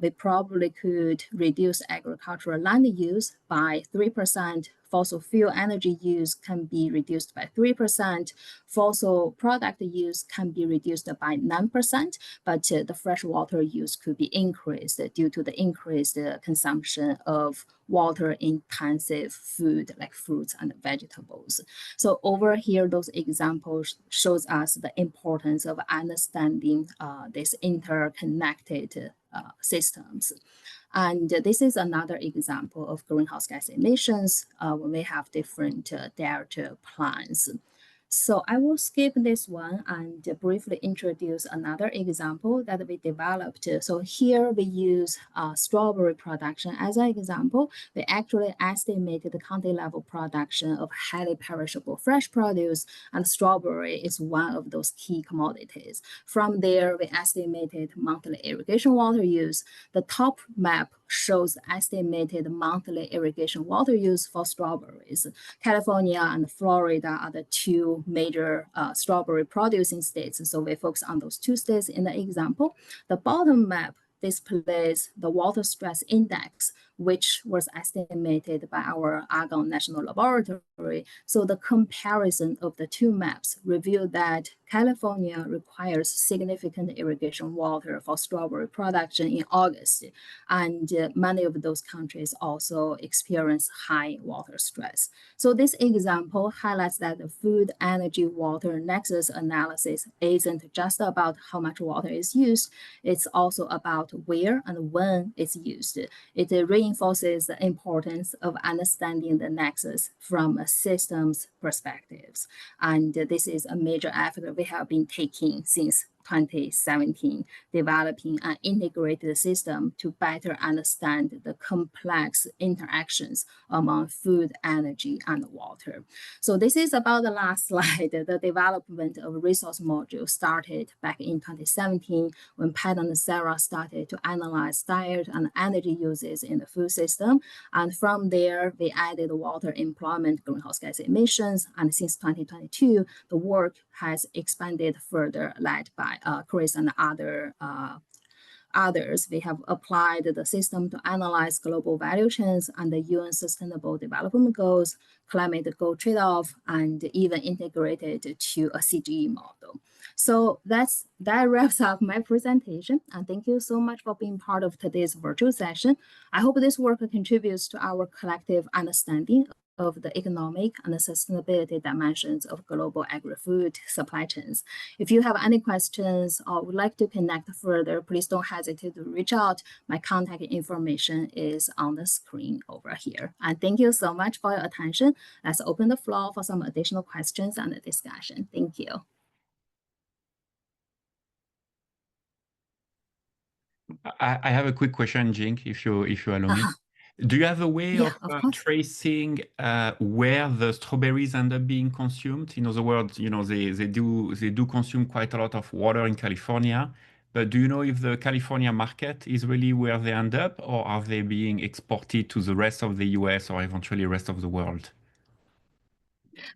we probably could reduce agricultural land use by 3%, fossil fuel energy use can be reduced by 3%, fossil product use can be reduced by 9%, but the freshwater use could be increased due to the increased consumption of water-intensive food like fruits and vegetables. So over here, those examples shows us the importance of understanding these interconnected systems. And this is another example of greenhouse gas emissions when we have different data plans. So I will skip this one and briefly introduce another example that we developed. So here we use strawberry production as an example. We actually estimated the county level production of highly perishable fresh produce, and strawberry is one of those key commodities. From there, we estimated monthly irrigation water use. The top map shows estimated monthly irrigation water use for strawberries. California and Florida are the two major strawberry producing states. So we focus on those two states in the example. The bottom map displays the water stress index, which was estimated by our Argonne National Laboratory. So the comparison of the two maps revealed that California requires significant irrigation water for strawberry production in August, and many of those countries also experience high water stress. So this example highlights that the food, energy, water nexus analysis isn't just about how much water is used, it's also about where and when it's used. It reinforces the importance of understanding the nexus from a systems perspectives. And this is a major effort we have been taking since 2017, developing an integrated system to better understand the complex interactions among food, energy, and water. So this is about the last slide. The development of resource module started back in 2017 when Pat and Sarah started to analyze diet and energy uses in the food system. And from there, we added water employment, greenhouse gas emissions. And since 2022, the work has expanded further, led by Chris and others. We have applied the system to analyze global value chains and the UN Sustainable Development Goals, climate goal trade-off, and even integrated to a CGE model. So that wraps up my presentation. And thank you so much for being part of today's virtual session. I hope this work contributes to our collective understanding of the economic and the sustainability dimensions of global agri-food supply chains. If you have any questions or would like to connect further, please don't hesitate to reach out. My contact information is on the screen over here. And thank you so much for your attention. Let's open the floor for some additional questions and discussion. Thank you. I have a quick question, Jing, if you allow me. Do you have a way of tracing where the strawberries end up being consumed? In other words, you know, they do consume quite a lot of water in California, but do you know if the California market is really where they end up, or are they being exported to the rest of the US or eventually rest of the world?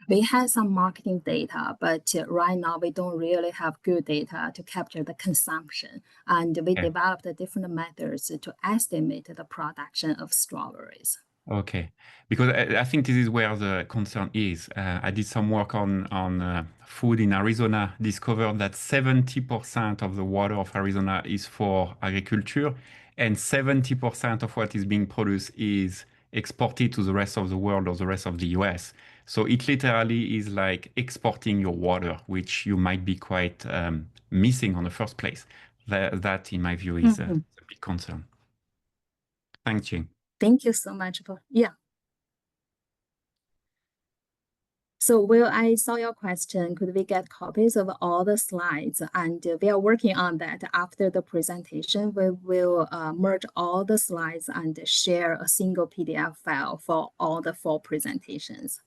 We had some marketing data, but right now we don't really have good data to capture the consumption. And we developed different methods to estimate the production of strawberries. Okay, because I think this is where the concern is. I did some work on food in Arizona, discovered that 70% of the water of Arizona is for agriculture, and 70% of what is being produced is exported to the rest of the world or the rest of the US. So it literally is like exporting your water, which you might be quite missing on the first place. That in my view, is a big concern. Thanks, Jing. Thank you so much for, So Will, I saw your question, could we get copies of all the slides? And we are working on that. After the presentation, we will merge all the slides and share a single PDF file for all the 4 presentations.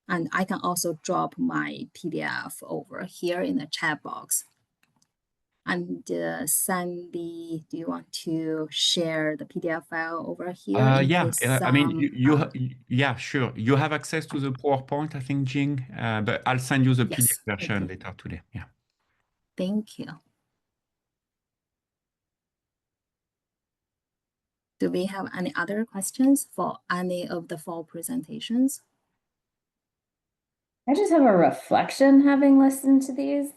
And I can also drop my PDF over here in the chat box. And Sandy, do you want to share the PDF file over here? Yeah, I mean, yeah, sure. You have access to the PowerPoint, I think, Jing, but I'll send you the PDF version later today. Yeah. Thank you. Do we have any other questions for any of the 4 presentations? I just have a reflection having listened to these.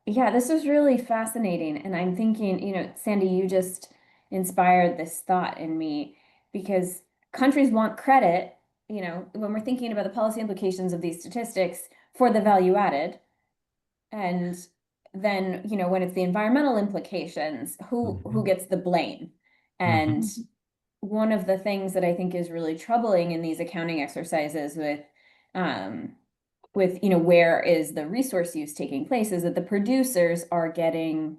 Yeah, this was really fascinating. And I'm thinking, you know, Sandy, you just inspired this thought in me, because countries want credit, you know, when we're thinking about the policy implications of these statistics for the value added. And then, you know, when it's the environmental implications, who gets the blame? And one of the things that I think is really troubling in these accounting exercises with, you know, where is the resource use taking place, is that the producers are getting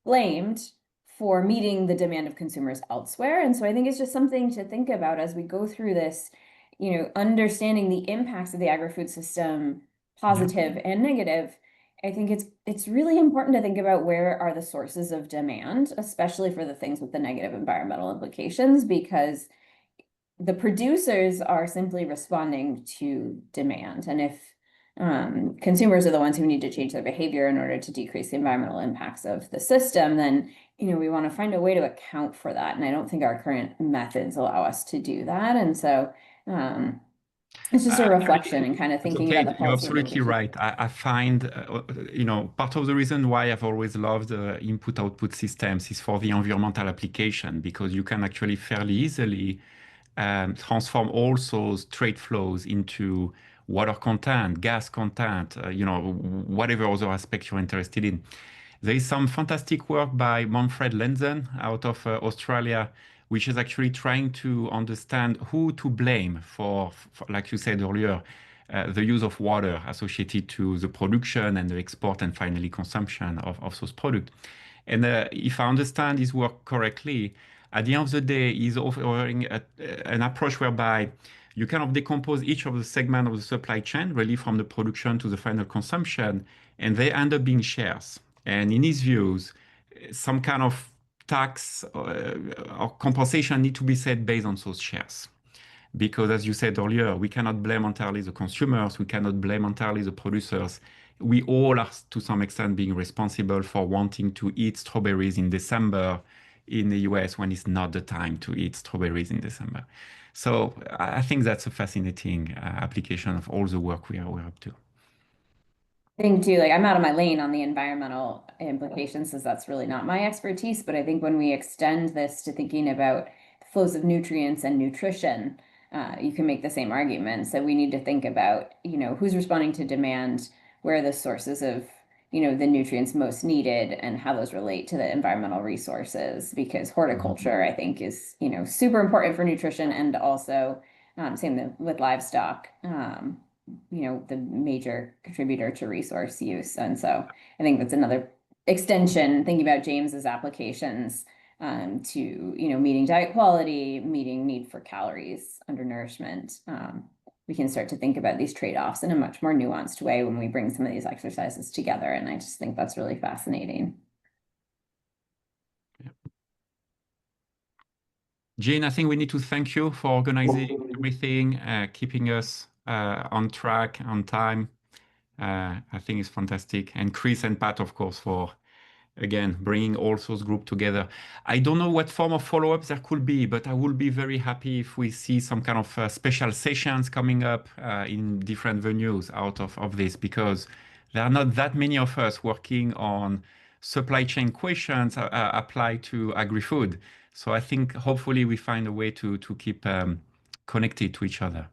blamed for meeting the demand of consumers elsewhere. And so I think it's just something to think about as we go through this, you know, understanding the impacts of the agri-food system, positive and negative. I think it's really important to think about where are the sources of demand, especially for the things with the negative environmental implications, because the producers are simply responding to demand. And if consumers are the ones who need to change their behavior in order to decrease the environmental impacts of the system, then, you know, we want to find a way to account for that. And I don't think our current methods allow us to do that. And so it's just a reflection and kind of thinking about the You're policy absolutely right. I find, you know, part of the reason why I've always loved input-output systems is for the environmental application, because you can actually fairly easily transform all those trade flows into water content, gas content, you know, whatever other aspect you're interested in. There is some fantastic work by Manfred Lenzen out of Australia, which is actually trying to understand who to blame for like you said earlier, the use of water associated to the production and the export and finally consumption of those products. And if I understand his work correctly, at the end of the day, he's offering an approach whereby you kind of decompose each of the segments of the supply chain, really from the production to the final consumption, and they end up being shares. And in his views, some kind of tax or compensation need to be set based on those shares. Because as you said earlier, we cannot blame entirely the consumers, we cannot blame entirely the producers. We all are to some extent being responsible for wanting to eat strawberries in December in the US when it's not the time to eat strawberries in December. So I think that's a fascinating application of all the work we're up to. I think too, like I'm out of my lane on the environmental implications, because that's really not my expertise. But I think when we extend this to thinking about flows of nutrients and nutrition, you can make the same argument. So we need to think about, you know, who's responding to demand, where are the sources of, you know, the nutrients most needed, and how those relate to the environmental resources. Because horticulture, I think, is, you know, super important for nutrition, and also same with livestock. You know, the major contributor to resource use. And so I think that's another extension, thinking about James's applications to, you know, meeting diet quality, meeting need for calories, undernourishment. We can start to think about these trade-offs in a much more nuanced way when we bring some of these exercises together. And I just think that's really fascinating. Jane, I think we need to thank you for organizing everything, keeping us on track, on time. I think it's fantastic. And Chris and Pat, of course, for, again, bringing all those groups together. I don't know what form of follow-up there could be, but I would be very happy if we see some kind of special sessions coming up in different venues out of this, because there are not that many of us working on supply chain questions applied to agri-food. So I think hopefully we find a way to keep connected to each other.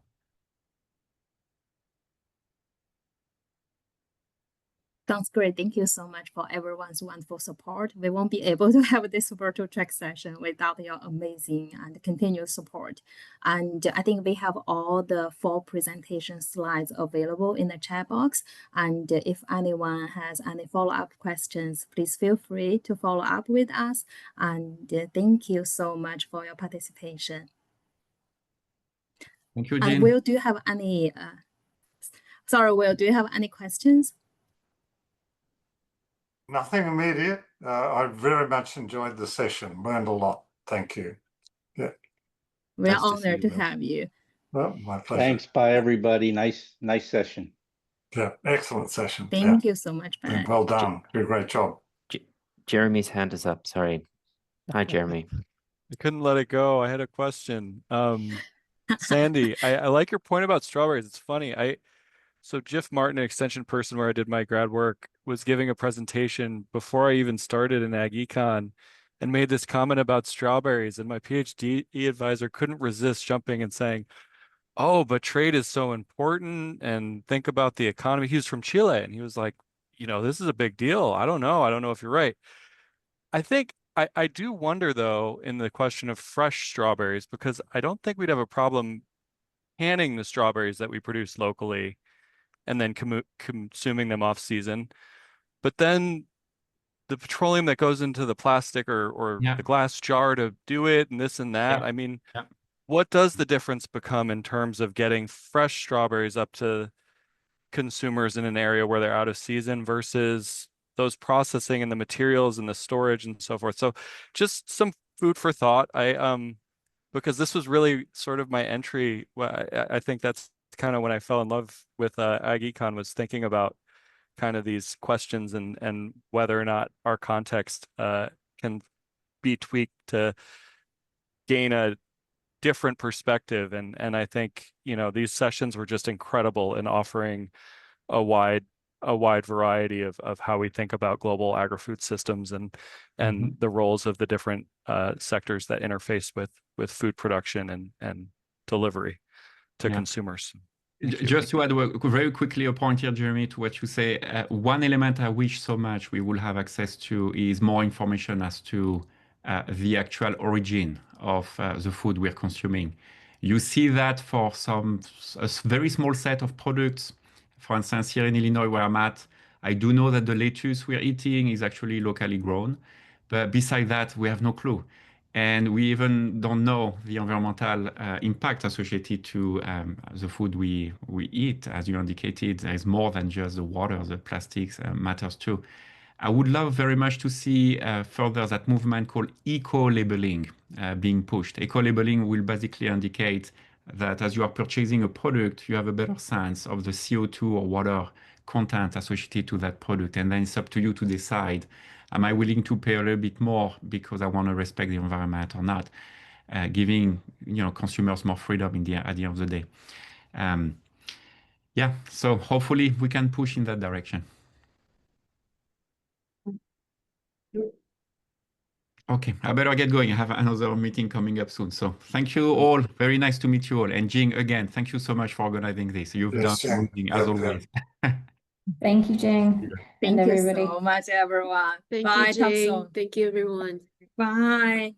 Sounds great. Thank you so much for everyone's wonderful support. We won't be able to have this virtual track session without your amazing and continuous support. And I think we have all the 4 presentation slides available in the chat box. And if anyone has any follow-up questions, please feel free to follow up with us. And thank you so much for your participation. Thank you, Jane. And Will, do you have any, Will, do you have any questions? Nothing immediate. I very much enjoyed the session. Learned a lot. Thank you. Yeah. We're honored to have you. Well, my pleasure. Thanks, bye everybody. Nice session. Yeah, excellent session. Thank you so much, Ben. Well done. Good, great job. Jeremy's hand is up. Sorry. Hi, Jeremy. I couldn't let it go. I had a question. Sandy, I like your point about strawberries. It's funny. So Jeff Martin, an extension person where I did my grad work, was giving a presentation before I even started in Ag Econ and made this comment about strawberries. And my PhD advisor couldn't resist jumping and saying, oh, but trade is so important and think about the economy. He was from Chile and he was like, this is a big deal. I don't know. I don't know if you're right. I think I do wonder though in the question of fresh strawberries, because I don't think we'd have a problem canning the strawberries that we produce locally and then consuming them off season. But then the petroleum that goes into the plastic or Yeah. the glass jar to do it and this and that. Yeah. I mean, Yeah. what does the difference become in terms of getting fresh strawberries up to consumers in an area where they're out of season versus those processing and the materials and the storage and so forth? So just some food for thought. Because this was really sort of my entry. I think that's kind of when I fell in love with Ag-Econ, was thinking about kind of these questions and whether or not our context can be tweaked to gain a different perspective. And I think, these sessions were just incredible in offering a wide variety of how we think about global agri-food systems and the roles of the different sectors that interface with food production and delivery to consumers. Just to add very quickly a point here, Jeremy, to what you say, one element I wish so much we will have access to is more information as to the actual origin of the food we're consuming. You see that for a very small set of products. For instance, here in Illinois, where I'm at, I do know that the lettuce we're eating is actually locally grown. But beside that, we have no clue. And we even don't know the environmental impact associated to the food we eat. As you indicated, there is more than just the water, the plastics matters too. I would love very much to see further that movement called eco-labeling being pushed. Eco-labeling will basically indicate that as you are purchasing a product, you have a better sense of the CO2 or water content associated to that product. And then it's up to you to decide, am I willing to pay a little bit more because I want to respect the environment or not? Giving consumers more freedom at the end of the day. Yeah, so hopefully we can push in that direction. Okay, I better get going. I have another meeting coming up soon. So thank you all. Very nice to meet you all. And Jing, again, thank you so much for organizing this. You've done amazing as always. Thank you, Jing. Thank and you everybody. so much, everyone. Thank Bye. you, Talk Jing. soon. Thank you, everyone. Bye.